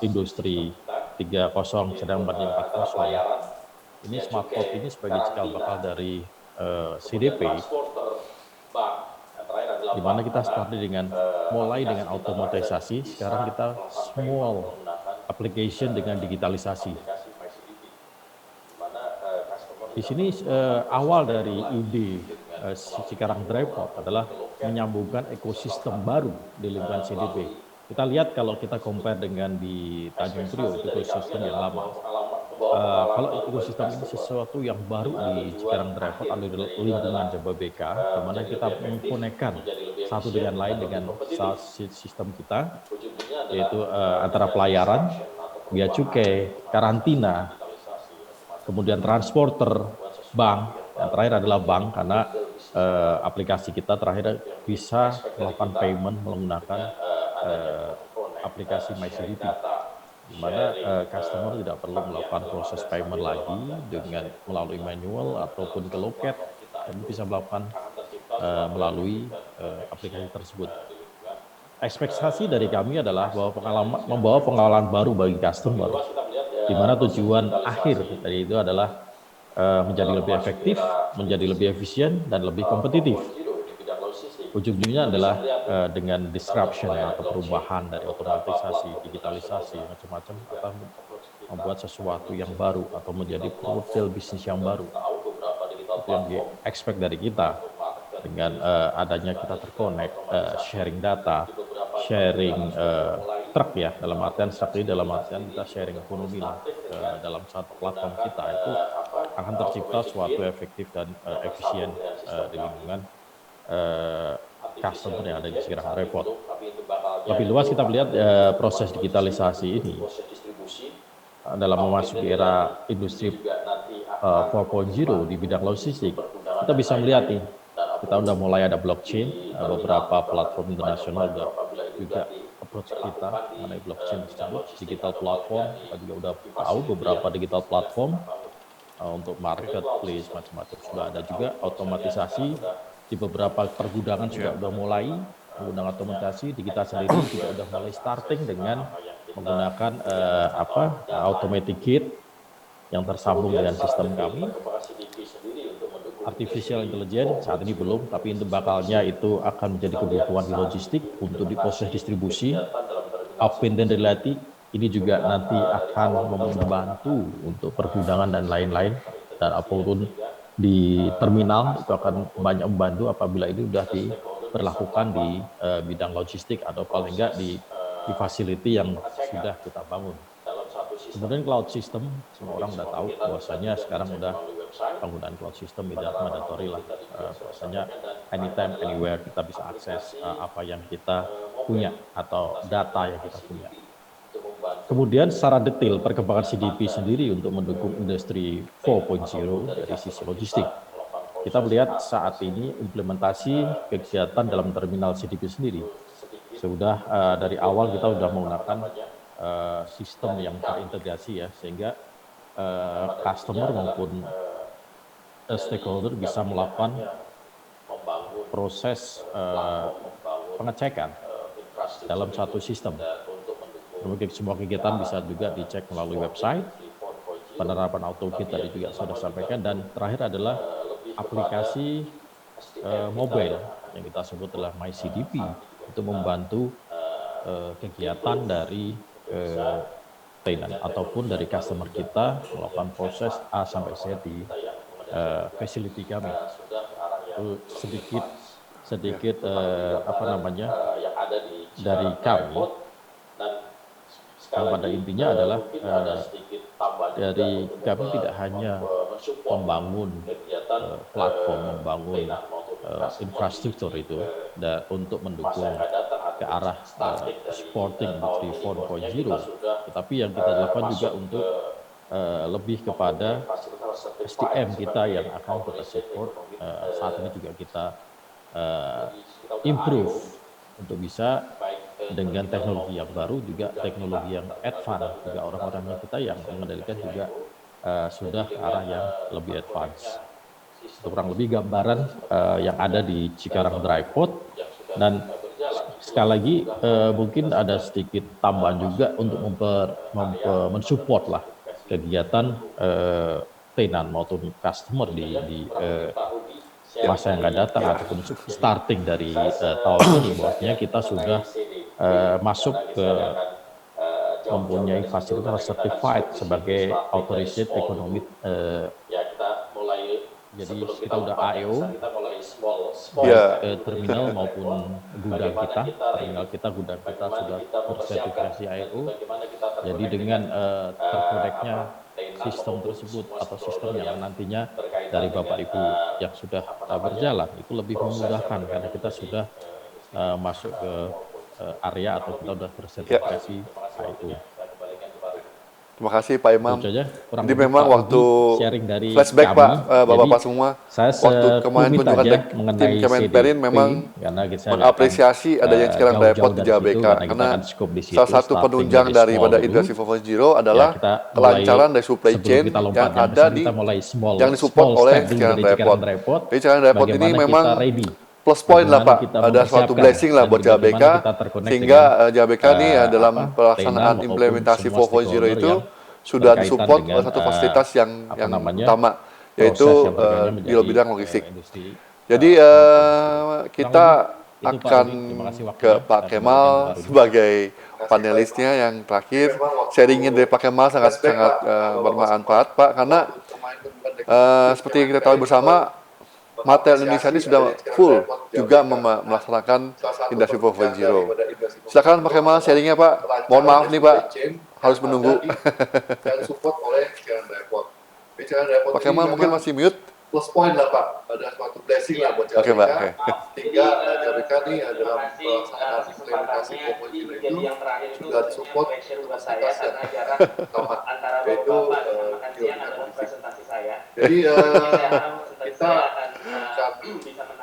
industri 3.0 sedang banding 4.0. Ini Smart Port ini sebagai cikal bakal dari CDP, di mana kita mulai dengan automatisasi, sekarang kita small application dengan digitalisasi. Di sini awal dari ide Cikarang Dry Port adalah menyambungkan ekosistem baru di lingkungan CDP. Kita lihat kalau kita compare dengan di Tanjung Priok, itu ekosistem yang lama. Kalau ekosistem ini sesuatu yang baru di Cikarang Dry Port atau di lingkungan Jababeka, di mana kita mengkonekkan satu dengan lain dengan sistem kita, yaitu antara pelayaran, bea cukai, karantina, kemudian transporter, bank, yang terakhir adalah bank, karena aplikasi kita terakhir bisa melakukan payment menggunakan aplikasi MyCDP, di mana customer tidak perlu melakukan proses payment lagi dengan melalui manual ataupun ke loket, tapi bisa melakukan melalui aplikasi tersebut. Ekspektasi dari kami adalah bahwa membawa pengalaman baru bagi customer, di mana tujuan akhir dari itu adalah menjadi lebih efektif, menjadi lebih efisien, dan lebih kompetitif. Ujung-ujungnya adalah dengan disruption atau perubahan dari otomatisasi, digitalisasi, macam-macam, kita membuat sesuatu yang baru atau menjadi model bisnis yang baru. Itu yang di-expect dari kita. Dengan adanya kita terkonek, sharing data, sharing truk ya, dalam artian kita sharing ekonomi dalam satu platform kita, itu akan tercipta suatu efektif dan efisien di lingkungan customer yang ada di Cikarang Dry Port. Lebih luas kita melihat proses digitalisasi ini dalam memasuki era industri 4.0 di bidang logistik. Kita bisa melihat nih, kita udah mulai ada blockchain, beberapa platform internasional juga approach kita mengenai blockchain tersebut, digital platform, kita juga udah tahu beberapa digital platform untuk marketplace macam-macam sudah ada juga. Otomatisasi di beberapa pergudangan juga udah mulai menggunakan otomatisasi. Di kita sendiri juga udah mulai starting dengan menggunakan automatic gate yang tersambung dengan sistem kami. Artificial intelligence saat ini belum, tapi itu bakalnya itu akan menjadi kebutuhan di logistik untuk di proses distribusi. Augmented reality ini juga nanti akan membantu untuk pergudangan dan lain-lain, dan apapun di terminal itu akan banyak membantu apabila ini sudah diberlakukan di bidang logistik atau paling enggak di facility yang sudah kita bangun. Kemudian cloud system, semua orang sudah tahu bahwasanya sekarang udah penggunaan cloud system tidak mandatory lah, bahwasanya anytime anywhere kita bisa akses apa yang kita punya atau data yang kita punya. Kemudian secara detail perkembangan CDP sendiri untuk mendukung industri 4.0 dari sisi logistik. Kita melihat saat ini implementasi kegiatan dalam terminal CDP sendiri. Sudah dari awal kita sudah menggunakan sistem yang terintegrasi ya, sehingga customer maupun stakeholder bisa melakukan proses pengecekan dalam satu sistem. Kemudian semua kegiatan bisa juga dicek melalui website, penerapan AutoGate tadi juga sudah sampaikan, dan terakhir adalah aplikasi mobile yang kita sebut adalah MyCDP untuk membantu kegiatan dari tenant ataupun dari customer kita melakukan proses A sampai Z di facility kami. Itu sedikit dari kami. Dan pada intinya adalah dari kami tidak hanya membangun platform, membangun infrastruktur itu untuk mendukung ke arah supporting Industri 4.0, tetapi yang kita lakukan juga untuk lebih kepada SDM kita yang akan kita support. Saat ini juga kita improve untuk bisa dengan teknologi yang baru, juga teknologi yang advance, juga orang-orangnya kita yang mengendalikan juga sudah ke arah yang lebih advance. Itu kurang lebih gambaran yang ada di Cikarang Dry Port. Dan sekali lagi mungkin ada sedikit tambahan juga untuk mensupport lah kegiatan tenant maupun customer di masa yang akan datang ataupun starting dari tahun ini, bahwasanya kita sudah masuk ke mempunyai fasilitas certified sebagai authorized economic, jadi kita udah AEO terminal maupun gudang kita sudah bersertifikasi AEO. Jadi dengan terkoneknya sistem tersebut atau sistem yang nantinya dari Bapak Ibu yang sudah berjalan itu lebih memudahkan karena kita sudah masuk ke area atau kita sudah bersertifikasi AEO. Terima kasih Pak Imam. Jadi memang waktu flashback kami, Pak, Bapak-Bapak semua, waktu kemarin kunjungan tim Kemenperin memang mengapresiasi adanya Cikarang Dry Port di JBK karena salah satu penunjang daripada Industri 4.0 adalah kelancaran dari supply chain yang ada yang disupport oleh Cikarang Dry Port. Jadi Cikarang Dry Port ini memang plus point lah Pak, ada suatu blessing lah buat JBK, sehingga JBK ini dalam pelaksanaan implementasi 4.0 itu sudah disupport oleh satu fasilitas yang utama, yaitu di bidang logistik. Jadi kita akan ke Pak Kemal sebagai panelisnya yang terakhir. Sharingnya dari Pak Kemal sangat bermanfaat Pak, karena seperti yang kita tahu bersama, Mattel Indonesia ini sudah full juga melaksanakan Industri 4.0. Silakan Pak Kemal sharingnya Pak. Mohon maaf nih Pak, harus menunggu. Pak Kemal mungkin masih mute. Plus point lah Pak, ada suatu blessing lah buat JBK. Oke Pak. Sehingga JBK ini dalam pelaksanaan implementasi 4.0 itu sudah disupport fasilitas yang utama, yaitu jadi kita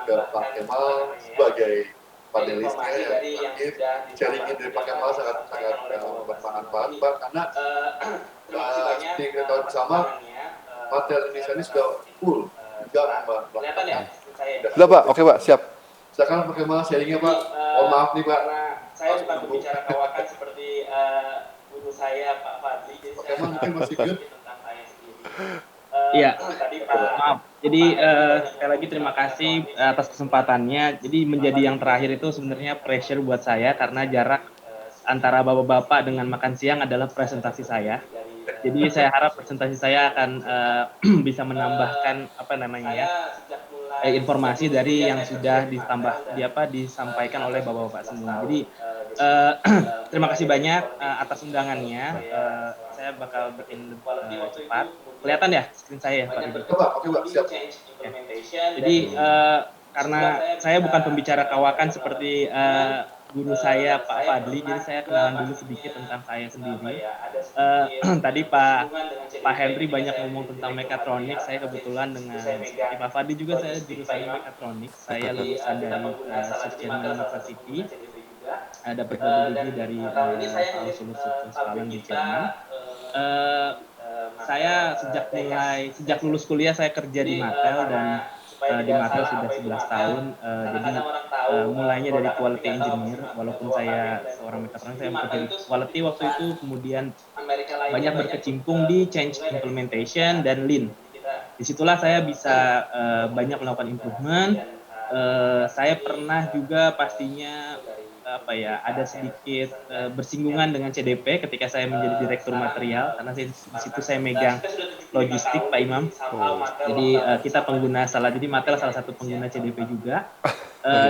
ke Pak Kemal sebagai panelisnya yang terakhir. Sharingin dari Pak Kemal sangat bermanfaat Pak, karena seperti kita tahu bersama, Mattel Indonesia ini sudah full juga melakukan. Sudah Pak, oke Pak, siap. Silakan Pak Kemal sharingnya Pak. Oh maaf nih Pak. Saya bukan pembicara kawakan seperti guru saya Pak Fadli. Pak Kemal mungkin masih mute. Iya, maaf. Jadi sekali lagi terima kasih atas kesempatannya. Jadi menjadi yang terakhir itu sebenarnya pressure buat saya karena jarak antara bapak-bapak dengan makan siang adalah presentasi saya. Jadi saya harap presentasi saya akan bisa menambahkan informasi dari yang sudah disampaikan oleh bapak-bapak semua. Jadi terima kasih banyak atas undangannya. Saya bakal bikin cepat. Kelihatan ya screen saya ya Pak Ibu? Jadi karena saya bukan pembicara kawakan seperti guru saya Pak Fadli, jadi saya kenalan dulu sedikit tentang saya sendiri. Tadi Pak Henry banyak ngomong tentang mekatronik. Saya kebetulan dengan seperti Pak Fadli juga saya jurusan mekatronik. Saya lulusan dari Susciano University. Dapat PhD dari Paulus Universitas di Jerman. saya sejak lulus kuliah saya kerja di Mattel dan di Mattel sudah 11 tahun. Jadi mulainya dari quality engineer, walaupun saya seorang mekatronik, saya bekerja di quality waktu itu, kemudian banyak berkecimpung di change implementation dan lean. Disitulah saya bisa banyak melakukan improvement. Saya pernah juga pastinya ada sedikit bersinggungan dengan CDP ketika saya menjadi direktur material, karena di situ saya megang logistik, Pak Imam. Jadi kita pengguna jadi Mattel salah satu pengguna CDP juga.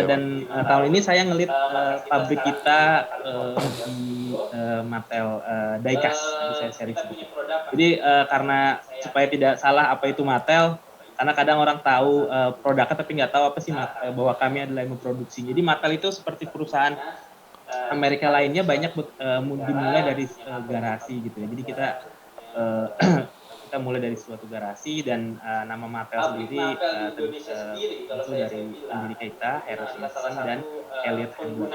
Dan tahun ini saya ngelit pabrik kita di Mattel Diecast. Jadi saya sharing sedikit. Jadi karena supaya tidak salah apa itu Mattel, karena kadang orang tahu produknya tapi nggak tahu apa sih bahwa kami adalah yang memproduksi. Jadi Mattel itu seperti perusahaan Amerika lainnya banyak dimulai dari garasi gitu ya. Jadi kita mulai dari suatu garasi, dan nama Mattel sendiri tentu dari pendiri kita, Harry Simpson dan Elliot Henry.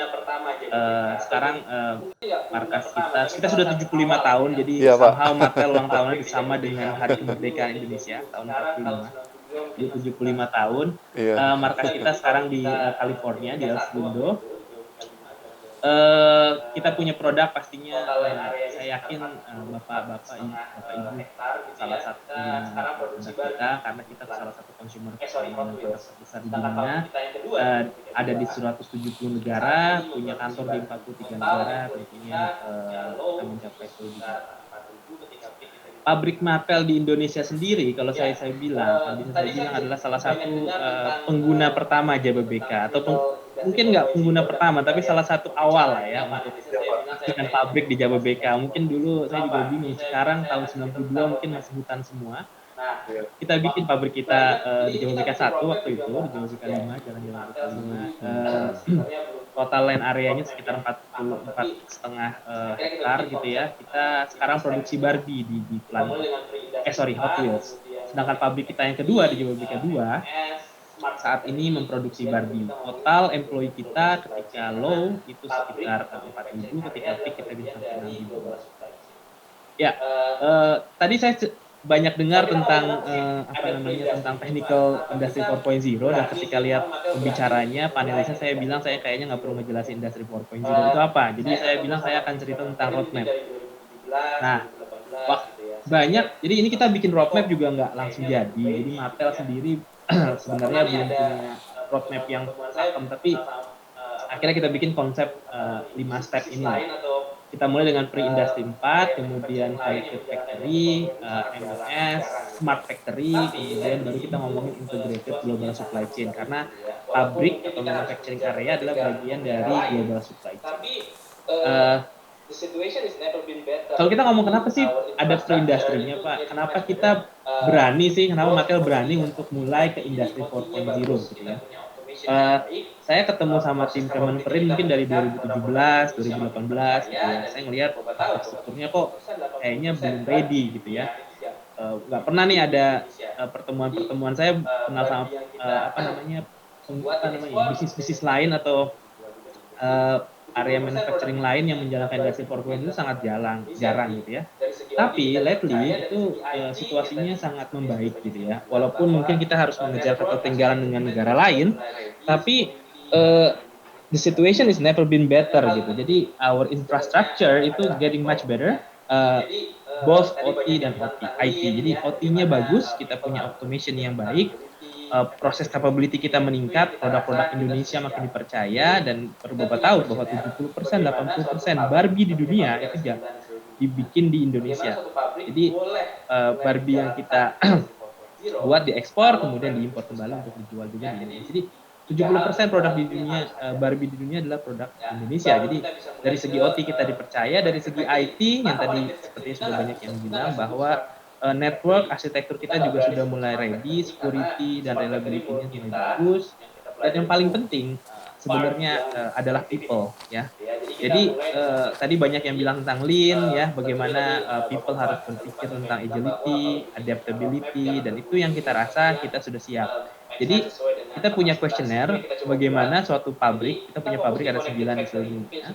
Sekarang markas kita sudah 75 tahun, jadi somehow Mattel ulang tahunnya sama dengan Hari Kemerdekaan Indonesia tahun 45. Jadi 75 tahun. Markas kita sekarang di California, di El Segundo. Kita punya produk pastinya, saya yakin bapak-bapak ibu salah satu produk kita, karena kita salah satu consumer produk terbesar di dunia, ada di 170 negara, punya kantor di 43 negara, tentunya kita mencapai kedudukan. Pabrik Mattel di Indonesia sendiri, kalau saya bilang adalah salah satu pengguna pertama Jababeka, atau mungkin nggak pengguna pertama, tapi salah satu awal lah ya untuk dengan pabrik di Jababeka. Mungkin dulu saya juga bingung, sekarang tahun 92 mungkin masih hutan semua. Kita bikin pabrik kita di Jababeka 1 waktu itu, di Jababeka 5, Jalan Jababeka 5. Total land areanya sekitar 44,5 hektar gitu ya. Kita sekarang produksi Barbie di plant Hot Wheels. Sedangkan pabrik kita yang kedua di Jababeka 2 saat ini memproduksi Barbie. Total employee kita ketika low itu sekitar 4.000, ketika peak kita bisa sampai 6.000. Ya, tadi saya banyak dengar tentang tentang technical industry 4.0, dan ketika lihat pembicaranya, panelisnya, saya bilang saya kayaknya nggak perlu ngejelasin industry 4.0 itu apa. Jadi saya bilang saya akan cerita tentang roadmap. Nah, banyak. Jadi ini kita bikin roadmap juga nggak langsung jadi. Jadi Mattel sendiri sebenarnya belum punya roadmap yang custom, tapi akhirnya kita bikin konsep 5 step ini. Kita mulai dengan pre-industry 4, kemudian connected factory, MOS, smart factory, kemudian baru kita ngomongin integrated global supply chain, karena pabrik atau manufacturing area adalah bagian dari global supply chain. Kalau kita ngomong kenapa sih ada pre-industry-nya, Pak? Kenapa kita berani sih, kenapa Mattel berani untuk mulai ke industri 4.0 gitu ya? Saya ketemu sama tim Kemenperin mungkin dari 2017, 2018 gitu ya. Saya ngelihat strukturnya kok kayaknya belum ready gitu ya. Nggak pernah nih ada pertemuan saya kenal sama bisnis lain atau area manufacturing lain yang menjalankan industri 4.0 itu sangat jarang gitu ya. Tapi lately itu situasinya sangat membaik gitu ya. Walaupun mungkin kita harus mengejar ketertinggalan dengan negara lain, tapi the situation is never been better gitu. Jadi our infrastructure itu getting much better, both OT dan IT. Jadi OT-nya bagus, kita punya automation yang baik, proses capability kita meningkat, produk-produk Indonesia makin dipercaya, dan perlu Bapak tahu bahwa 70%, 80% Barbie di dunia itu dibikin di Indonesia. Jadi Barbie yang kita buat diekspor, kemudian diimpor kembali untuk dijual juga di Indonesia. Jadi 70% produk di dunia, Barbie di dunia adalah produk Indonesia. Jadi dari segi OT kita dipercaya, dari segi IT yang tadi sepertinya sudah banyak yang bilang bahwa network arsitektur kita juga sudah mulai ready, security dan reliability-nya sudah bagus. Dan yang paling penting sebenarnya adalah people ya. Jadi tadi banyak yang bilang tentang lean ya, bagaimana people harus berpikir tentang agility, adaptability, dan itu yang kita rasa kita sudah siap. Jadi kita punya kuesioner bagaimana suatu pabrik, kita punya pabrik ada 9 di seluruh dunia,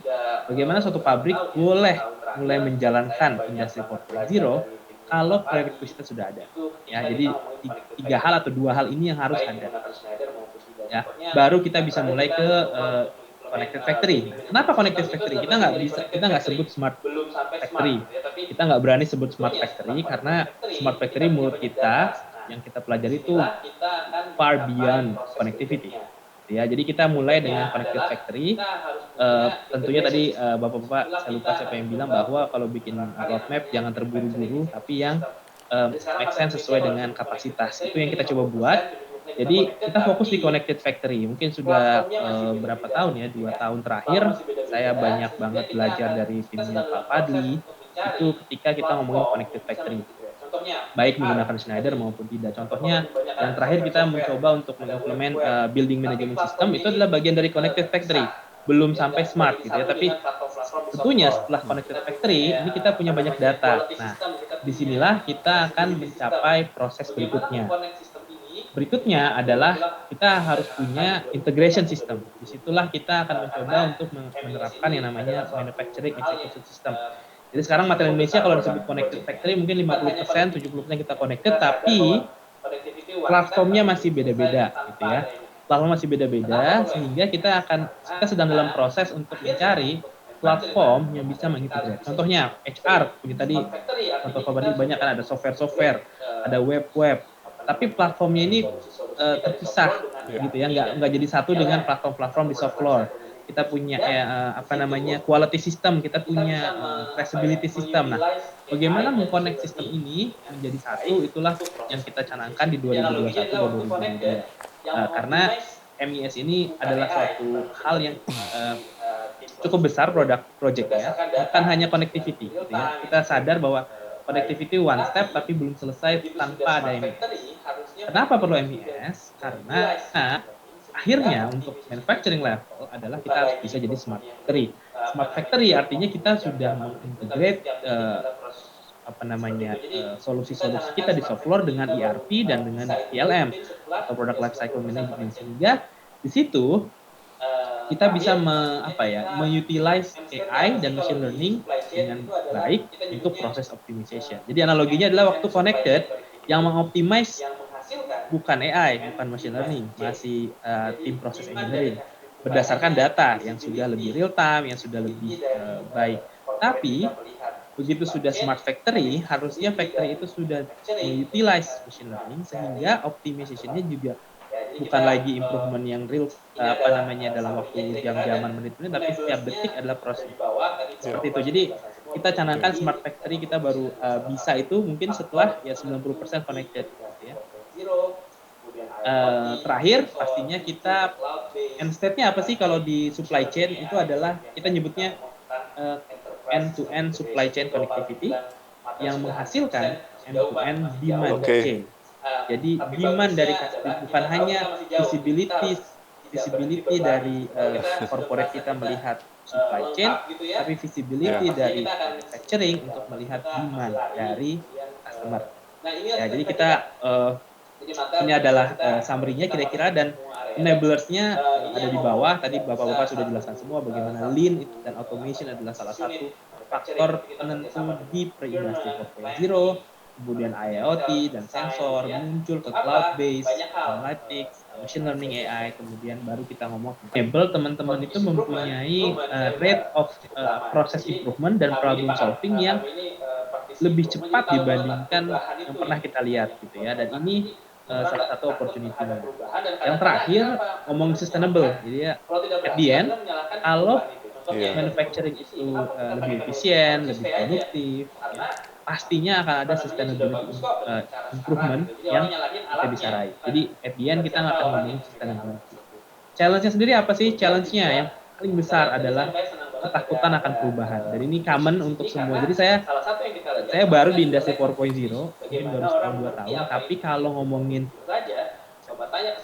bagaimana suatu pabrik boleh mulai menjalankan industri 4.0 kalau prerequisite sudah ada. Ya, jadi 3 hal atau 2 hal ini yang harus ada. Ya, baru kita bisa mulai ke connected factory. Kenapa connected factory? Kita nggak sebut smart factory. Kita nggak berani sebut smart factory karena smart factory menurut kita yang kita pelajari itu far beyond connectivity. Ya, jadi kita mulai dengan connected factory. Tentunya tadi bapak-bapak, saya lupa siapa yang bilang bahwa kalau bikin roadmap jangan terburu-buru, tapi yang make sense sesuai dengan kapasitas. Itu yang kita coba buat. Jadi kita fokus di connected factory. Mungkin sudah berapa tahun ya, 2 tahun terakhir saya banyak banget belajar dari timnya Pak Fadli. Itu ketika kita ngomongin connected factory, baik menggunakan Schneider maupun tidak. Contohnya yang terakhir kita mencoba untuk mengimplement building management system, itu adalah bagian dari connected factory, belum sampai smart gitu ya. Tapi tentunya setelah connected factory ini kita punya banyak data. Nah, disinilah kita akan mencapai proses berikutnya. Berikutnya adalah kita harus punya integration system. Disitulah kita akan mencoba untuk menerapkan yang namanya manufacturing execution system. Jadi sekarang material Indonesia kalau disebut connected factory mungkin 50%, 70% kita connected, tapi platformnya masih beda-beda gitu ya. Platform masih beda-beda sehingga kita sedang dalam proses untuk mencari platform yang bisa mengintegrate. Contohnya HR, seperti tadi contoh banyak kan, ada software, ada web. Tapi platformnya ini terpisah gitu ya, nggak jadi satu dengan platform-platform di soft floor. Kita punya quality system, kita punya traceability system. Nah, bagaimana mengconnect sistem ini menjadi satu, itulah yang kita canangkan di 2021 2022. Karena MES ini adalah suatu hal yang cukup besar projectnya, bukan hanya connectivity gitu ya. Kita sadar bahwa connectivity one step tapi belum selesai tanpa ada MES. Kenapa perlu MES? Karena akhirnya untuk manufacturing level adalah kita harus bisa jadi smart factory. Smart factory artinya kita sudah mengintegrate solusi-solusi kita di soft floor dengan ERP dan dengan PLM atau product lifecycle management, sehingga di situ kita bisa mengutilize AI dan machine learning dengan baik untuk proses optimization. Jadi analoginya adalah waktu connected yang mengoptimize bukan AI, bukan machine learning, masih tim proses engineering berdasarkan data yang sudah lebih real time, yang sudah lebih baik. Tapi begitu sudah smart factory, harusnya factory itu sudah mengutilize machine learning sehingga optimization-nya juga bukan lagi improvement yang real dalam waktu jam-jaman menit-menit, tapi setiap detik adalah proses seperti itu. Jadi kita canangkan smart factory kita baru bisa itu mungkin setelah 90% connected gitu ya. Terakhir pastinya kita end state-nya apa sih kalau di supply chain, itu adalah kita nyebutnya end-to-end supply chain connectivity yang menghasilkan end-to-end demand chain. Jadi demand dari bukan hanya visibility dari corporate kita melihat supply chain, tapi visibility dari manufacturing untuk melihat demand dari customer. Ya, jadi kita ini adalah summary-nya kira-kira, dan enablers-nya ada di bawah. Tadi bapak-bapak sudah jelaskan semua bagaimana lean dan automation adalah salah satu faktor penentu di pre-industry 4.0. Kemudian IoT dan sensor muncul ke cloud-based, analytics, machine learning AI, kemudian baru kita ngomong enable teman-teman itu mempunyai rate of process improvement dan problem solving yang lebih cepat dibandingkan yang pernah kita lihat gitu ya. Dan ini salah satu opportunity. Yang terakhir ngomong sustainable. Jadi ya at the end kalau manufacturing itu lebih efisien, lebih produktif, pastinya akan ada sustainability improvement yang kita bisa raih. Jadi at the end kita nggak akan ngomongin sustainability. Challenge-nya sendiri apa sih? Challenge-nya yang paling besar adalah ketakutan akan perubahan. Dan ini common untuk semua. Jadi saya baru di industri 4.0, mungkin baru setahun 2 tahun, tapi kalau ngomongin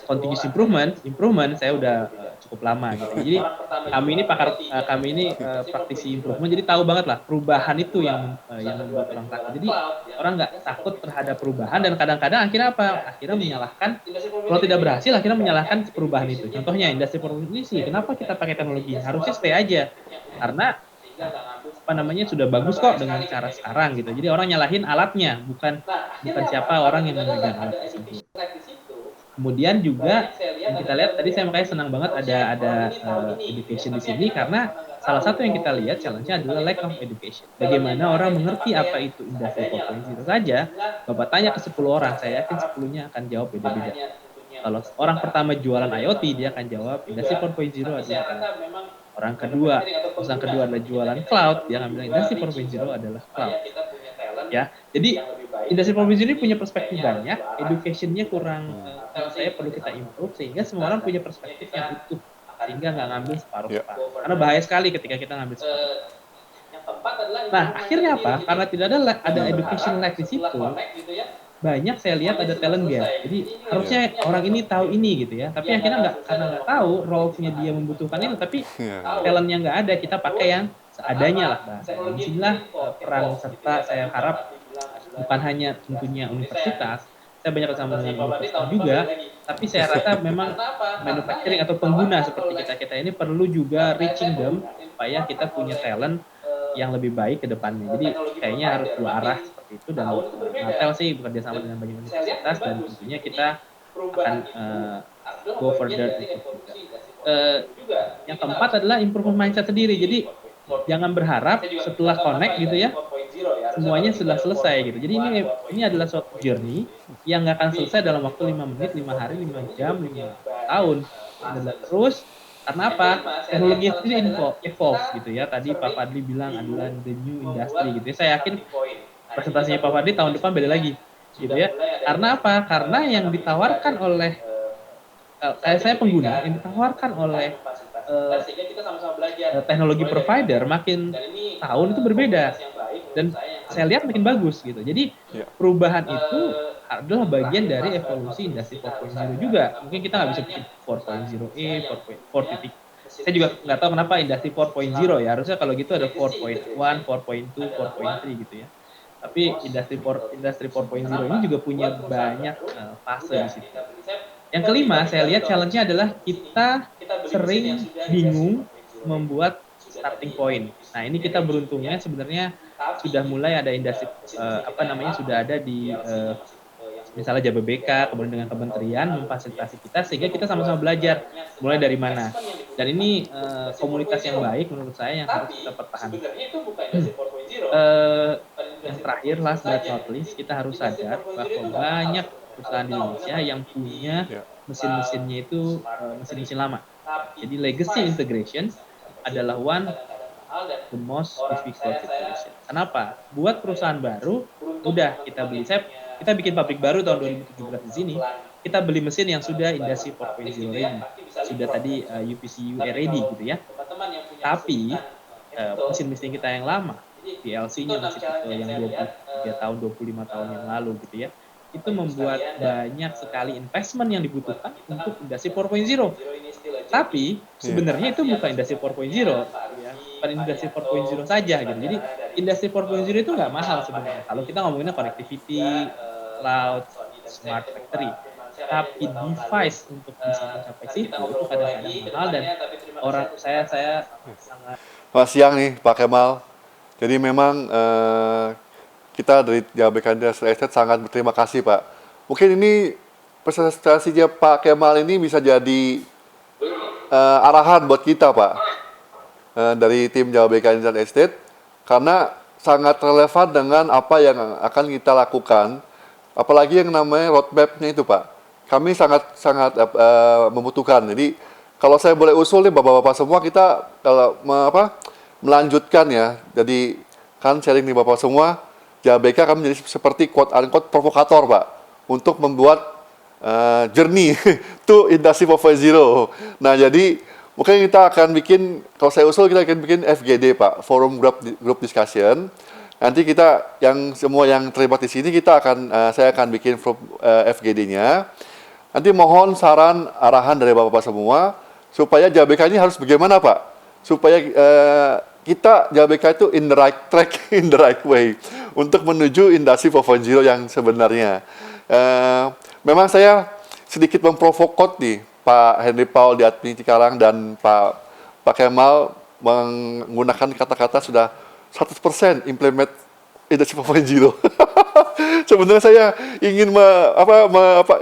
continuous improvement saya udah cukup lama gitu. Jadi kami ini praktisi improvement, jadi tahu banget lah perubahan itu yang membuat orang takut. Jadi orang nggak takut terhadap perubahan, dan kadang-kadang akhirnya apa? Akhirnya menyalahkan, kalau tidak berhasil akhirnya menyalahkan perubahan itu. Contohnya industri 4.0 ini sih, kenapa kita pakai teknologi? Harusnya stay aja. Karena sudah bagus kok dengan cara sekarang gitu. Jadi orang nyalahin alatnya, bukan siapa orang yang memegang alat tersebut. Kemudian juga yang kita lihat tadi, saya makanya senang banget ada education di sini, karena salah satu yang kita lihat challenge-nya adalah lack of education. Bagaimana orang mengerti apa itu industri 4.0 saja. Bapak tanya ke 10 orang, saya yakin 10-nya akan jawab beda-beda. Kalau orang pertama jualan IoT, dia akan jawab industri 4.0 adalah orang kedua, perusahaan kedua adalah jualan cloud, dia akan bilang industri 4.0 adalah cloud. Ya, jadi industri 4.0 ini punya perspektif banyak, education-nya kurang, saya perlu kita improve sehingga semua orang punya perspektif yang utuh, sehingga nggak ngambil separuh-separuh. Karena bahaya sekali ketika kita ngambil separuh. Nah, akhirnya apa? Karena tidak ada education lag di situ, banyak saya lihat ada talent gap. Jadi harusnya orang ini tahu ini gitu ya, tapi akhirnya karena nggak tahu role-nya dia membutuhkan itu, tapi talentnya nggak ada, kita pakai yang seadanya lah bahasa. Disinilah peran serta saya harap bukan hanya tentunya universitas, saya banyak bersama dengan universitas juga, tapi saya rasa memang manufacturing atau pengguna seperti kita ini perlu juga reaching them supaya kita punya talent yang lebih baik ke depannya. Jadi kayaknya harus dua arah seperti itu, dan Natel sih bekerja sama dengan banyak universitas, dan tentunya kita akan go further itu juga. Yang keempat adalah improve mindset sendiri. Jadi jangan berharap setelah connect gitu ya semuanya sudah selesai gitu. Jadi ini adalah suatu journey yang nggak akan selesai dalam waktu 5 menit, 5 hari, 5 jam, 5 tahun. Adalah terus. Karena apa? Teknologi itu evolve gitu ya. Tadi Pak Fadli bilang adalah the new industry gitu ya. Saya yakin presentasinya Pak Fadli tahun depan beda lagi gitu ya. Karena apa? Karena yang ditawarkan oleh saya pengguna, yang ditawarkan oleh teknologi provider makin tahun itu berbeda, dan saya lihat makin bagus gitu. Jadi perubahan itu adalah bagian dari evolusi industri 4.0 juga. Mungkin kita nggak bisa bikin 4.0A, 4.0. Saya juga nggak tahu kenapa industri 4.0 ya. Harusnya kalau gitu ada 4.1, 4.2, 4.3 gitu ya. Tapi industri 4.0 ini juga punya banyak fase di situ. Yang kelima, saya lihat challenge-nya adalah kita sering bingung membuat starting point. Nah, ini kita beruntungnya sebenarnya sudah mulai ada industri sudah ada di misalnya Jababeka, kemudian dengan kementerian memfasilitasi kita sehingga kita sama-sama belajar mulai dari mana. Dan ini komunitas yang baik menurut saya yang harus kita pertahankan. Yang terakhir, last but not least, kita harus sadar bahwa banyak perusahaan di Indonesia yang punya mesin-mesinnya itu mesin-mesin lama. Jadi legacy integration adalah one the most difficult situation. Kenapa? Buat perusahaan baru, udah kita beli kita bikin pabrik baru tahun 2017 di sini, kita beli mesin yang sudah industri 4.0 ready, sudah tadi UPC UA ready gitu ya. Tapi mesin-mesin kita yang lama, PLC-nya masih tipe yang 23 tahun, 25 tahun yang lalu gitu ya. Itu membuat banyak sekali investment yang dibutuhkan untuk industri 4.0. Tapi sebenarnya itu bukan industri 4.0, ya. Bukan industri 4.0 saja gitu. Jadi industri 4.0 itu nggak mahal sebenarnya. Kalau kita ngomonginnya connectivity, cloud, smart factory. Tapi device untuk bisa mencapai situ itu kadang-kadang mahal, dan saya sangat. Selamat siang nih Pak Kemal. Jadi memang kita dari Jababeka Industrial Estate sangat berterima kasih Pak. Mungkin ini presentasinya Pak Kemal ini bisa jadi arahan buat kita Pak, dari tim Jababeka Industrial Estate, karena sangat relevan dengan apa yang akan kita lakukan, apalagi yang namanya roadmap-nya itu Pak. Kami sangat membutuhkan. Jadi kalau saya boleh usul nih Bapak-Bapak semua, kita kalau melanjutkan ya, jadi kan sharing nih Bapak semua, Jababeka akan menjadi seperti quote-unquote provokator Pak, untuk membuat journey to industri 4.0. Nah, jadi mungkin kita akan bikin, kalau saya usul kita akan bikin FGD Pak, forum group discussion. Nanti kita semua yang terlibat di sini saya akan bikin FGD-nya. Nanti mohon saran arahan dari Bapak-Bapak semua supaya Jababeka ini harus bagaimana Pak? Supaya kita Jababeka itu in the right track, in the right way untuk menuju industri 4.0 yang sebenarnya. Memang saya sedikit memprovokot nih Pak Henry Paul di Admin Cikarang dan Pak Kemal menggunakan kata-kata sudah 100% implement Industri 4.0. Sebenarnya saya ingin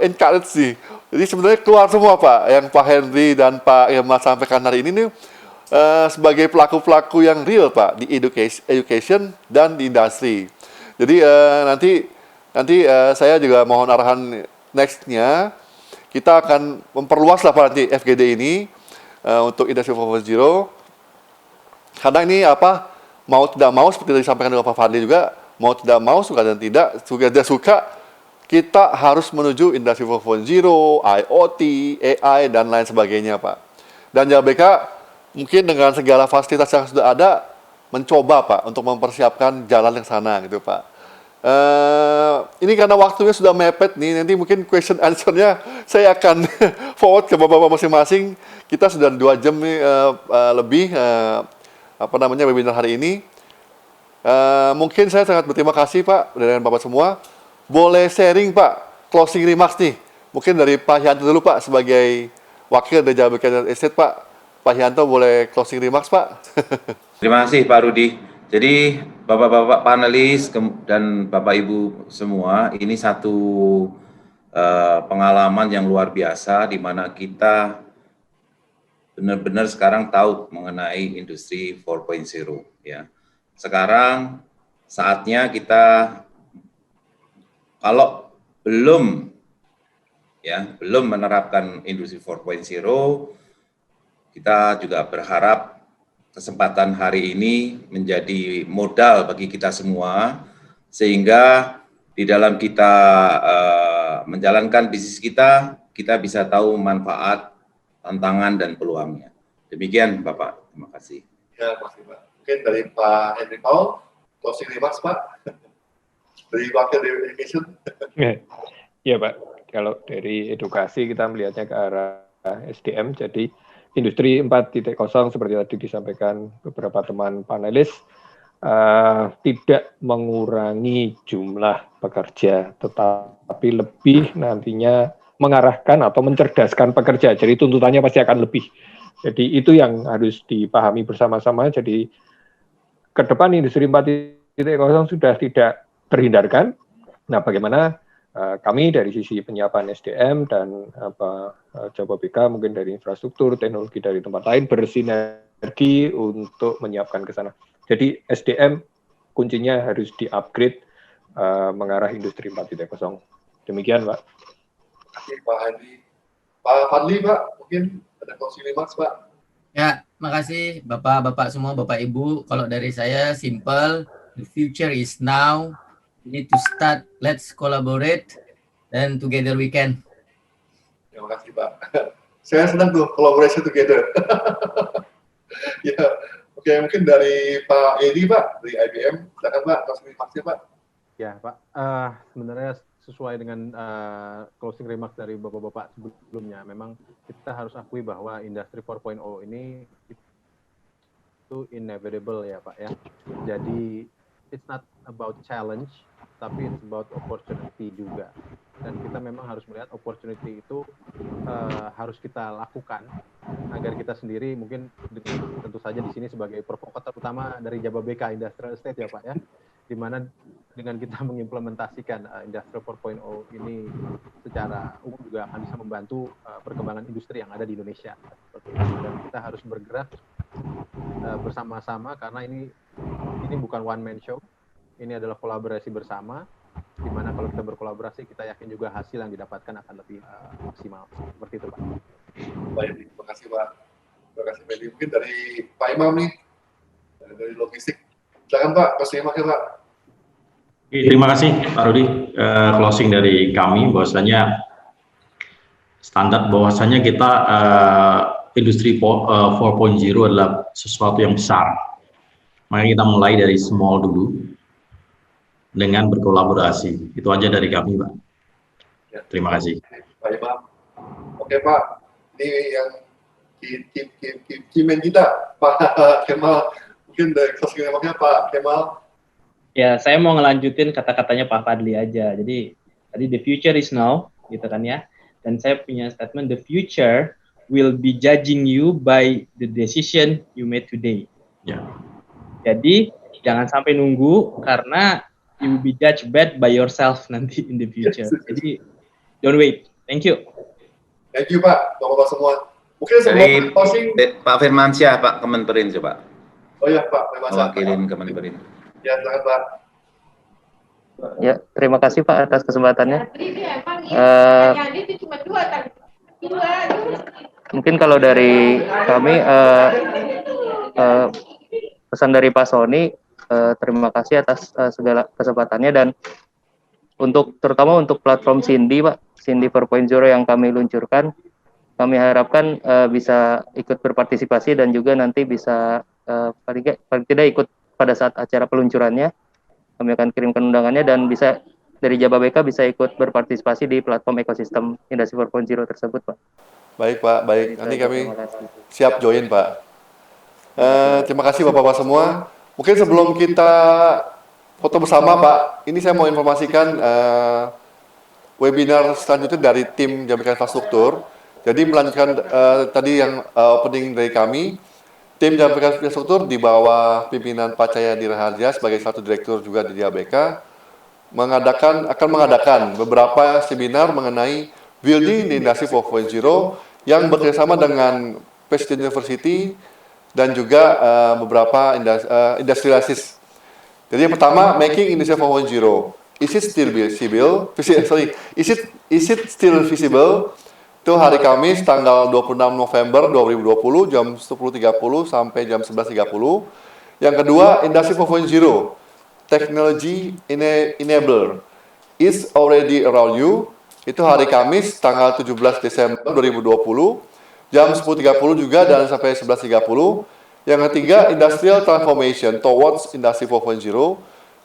encourage sih. Jadi sebenarnya keluar semua Pak, yang Pak Henry dan Pak Irma sampaikan hari ini nih, sebagai pelaku-pelaku yang real Pak di education dan di industri. Jadi nanti saya juga mohon arahan next-nya, kita akan memperluas lah Pak nanti FGD ini untuk Industri 4.0. Karena ini mau tidak mau seperti disampaikan oleh Pak Fadli juga, mau tidak mau, suka dan tidak, suka kita harus menuju Industri 4.0, IoT, AI, dan lain sebagainya, Pak. Dan JABK mungkin dengan segala fasilitas yang sudah ada, mencoba, Pak, untuk mempersiapkan jalan yang sana, gitu, Pak. Ini karena waktunya sudah mepet nih, nanti mungkin question answer-nya saya akan forward ke Bapak-Bapak masing-masing. Kita sudah 2 jam nih, lebih, webinar hari ini. Mungkin saya sangat berterima kasih Pak dengan Bapak semua. Boleh sharing Pak, closing remarks nih. Mungkin dari Pak Hyanto dulu Pak, sebagai wakil dari JABK Estate Pak. Pak Hyanto boleh closing remarks Pak. Terima kasih Pak Rudi. Jadi Bapak-Bapak panelis dan Bapak Ibu semua, ini satu pengalaman yang luar biasa di mana kita benar-benar sekarang tahu mengenai Industri 4.0 ya. Sekarang saatnya kita, kalau belum menerapkan Industri 4.0, kita juga berharap kesempatan hari ini menjadi modal bagi kita semua, sehingga di dalam kita menjalankan bisnis kita bisa tahu manfaat, tantangan, dan peluangnya. Demikian Bapak, terima kasih. Ya, terima kasih Pak. Mungkin dari Pak Henry Paul, closing remarks Pak, dari wakil dari education. Ya Pak, kalau dari edukasi kita melihatnya ke arah SDM, jadi Industri 4.0 seperti tadi disampaikan beberapa teman panelis, tidak mengurangi jumlah pekerja, tetapi lebih nantinya mengarahkan atau mencerdaskan pekerja, jadi tuntutannya pasti akan lebih. Jadi itu yang harus dipahami bersama-sama, jadi ke depan Industri 4.0 sudah tidak terhindarkan. Nah, bagaimana kami dari sisi penyiapan SDM dan JABK mungkin dari infrastruktur, teknologi dari tempat lain bersinergi untuk menyiapkan ke sana. Jadi SDM kuncinya harus di-upgrade mengarah Industri 4.0. Demikian, Pak. Terima kasih Pak Henry. Pak Fadli, Pak, mungkin ada closing remarks, Pak. Ya, makasih Bapak-Bapak semua, Bapak Ibu. Kalau dari saya simple, the future is now. We need to start, let's collaborate, and together we can. Terima kasih Pak. Saya senang tuh collaboration together. Ya, oke, mungkin dari Pak Edi Pak, dari IBM, silakan Pak, closing remarks-nya Pak. Ya Pak, sebenarnya sesuai dengan closing remarks dari Bapak-Bapak sebelumnya, memang kita harus akui bahwa Industri 4.0 ini itu inevitable ya Pak ya. Jadi it's not about challenge, tapi it's about opportunity juga. Dan kita memang harus melihat opportunity itu harus kita lakukan agar kita sendiri mungkin tentu saja di sini sebagai provokator utama dari JABK Industrial Estate ya Pak ya, di mana dengan kita mengimplementasikan Industri 4.0 ini secara umum juga akan bisa membantu perkembangan industri yang ada di Indonesia. Dan kita harus bergerak bersama-sama karena ini bukan one man show, ini adalah kolaborasi bersama, di mana kalau kita berkolaborasi kita yakin juga hasil yang didapatkan akan lebih maksimal. Seperti itu Pak. Baik, terima kasih Pak. Terima kasih Pak. Mungkin dari Pak Imam nih, dari logistik. Silakan Pak, closing remarks-nya Pak. Terima kasih Pak Rudi. Closing dari kami bahwasanya standar bahwasanya kita Industri 4.0 adalah sesuatu yang besar. Maka kita mulai dari small dulu dengan berkolaborasi. Itu aja dari kami Pak. Ya. Terima kasih. Pak Imam. Oke Pak, ini yang kimen kita Pak Kemal. Mungkin dari closing remarks-nya Pak Kemal. Ya, saya mau ngelanjutin kata-katanya Pak Fadli aja. Jadi, tadi the future is now, gitu kan ya. Dan saya punya statement, the future will be judging you by the decision you made today. Ya. Jadi, Jangan sampai nunggu karena you will be judged bad by yourself nanti in the future. Jadi don't wait. Thank you. Thank you Pak, bapak-bapak semua. Mungkin Dari sebelum closing, Pak Firmansyah, Pak Kemenperin coba. oh ya Pak, terima kasih. Mewakilin Kemenperin. Ya, silakan Pak. Ya, terima kasih Pak atas kesempatannya. Mungkin kalau dari kami pesan dari Pak Sony, terima kasih atas segala kesempatannya, dan terutama untuk platform Cindy Pak, Cindy 4.0 yang kami luncurkan, kami harapkan bisa ikut berpartisipasi dan juga nanti bisa paling tidak ikut pada saat acara peluncurannya. Kami akan kirimkan undangannya dan bisa dari Jababeka bisa ikut berpartisipasi di platform ekosistem Industri 4.0 tersebut, Pak. Baik Pak, baik. Nanti kami siap join Pak. Terima kasih Bapak-Bapak semua. Mungkin sebelum kita foto bersama Pak, ini saya mau informasikan webinar selanjutnya dari tim Jababeka Infrastruktur. Jadi melanjutkan tadi yang opening dari kami, tim Jababeka Infrastruktur di bawah pimpinan Pak Cahya Diraharja sebagai satu direktur juga di Jababeka akan mengadakan beberapa seminar mengenai building di Industri 4.0 yang bekerjasama dengan Presiden University dan juga beberapa industrialisis. Jadi yang pertama, making Industry 4.0. Is it still visible? Is it still visible? Itu hari Kamis tanggal 26 November 2020 jam 10.30 sampai jam 11.30. Yang kedua, Industry 4.0. Technology Enabler is already around you. Itu hari Kamis tanggal 17 Desember 2020 jam 10.30 juga dan sampai 11.30. Yang ketiga, Industrial Transformation Towards Industry 4.0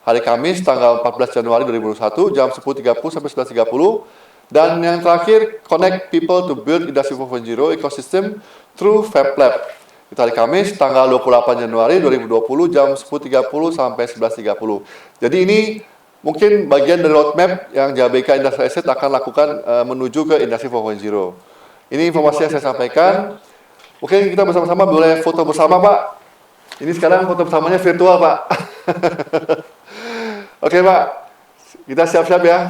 hari Kamis tanggal 14 Januari 2021 jam 10.30 sampai 11.30. Dan yang terakhir, Connect People to Build Industry 4.0 Ecosystem through FabLab. Itu hari Kamis tanggal 28 Januari 2020 jam 10.30 sampai 11.30. Jadi ini mungkin bagian dari roadmap yang Jababeka Industrial Estate akan lakukan menuju ke Industri 4.0. Ini informasi yang saya sampaikan. Mungkin kita bersama-sama boleh foto bersama Pak. Ini sekarang foto bersamanya virtual Pak. Oke Pak, kita siap-siap ya.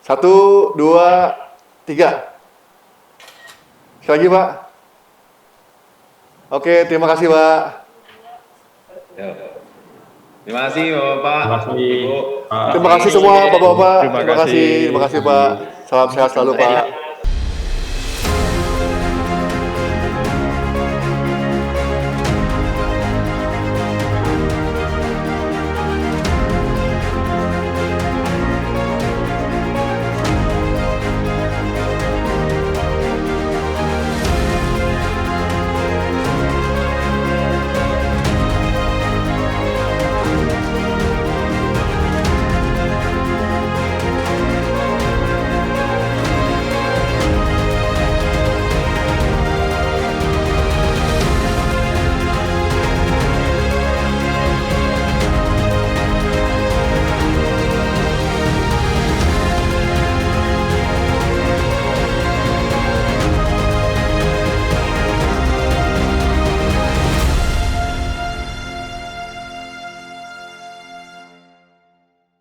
1, 2, 3. Sekali lagi Pak. Oke, terima kasih Pak. Terima kasih Bapak. Terima kasih, Pak. Terima kasih semua Bapak-Bapak. Terima kasih Pak. Salam sehat selalu Pak.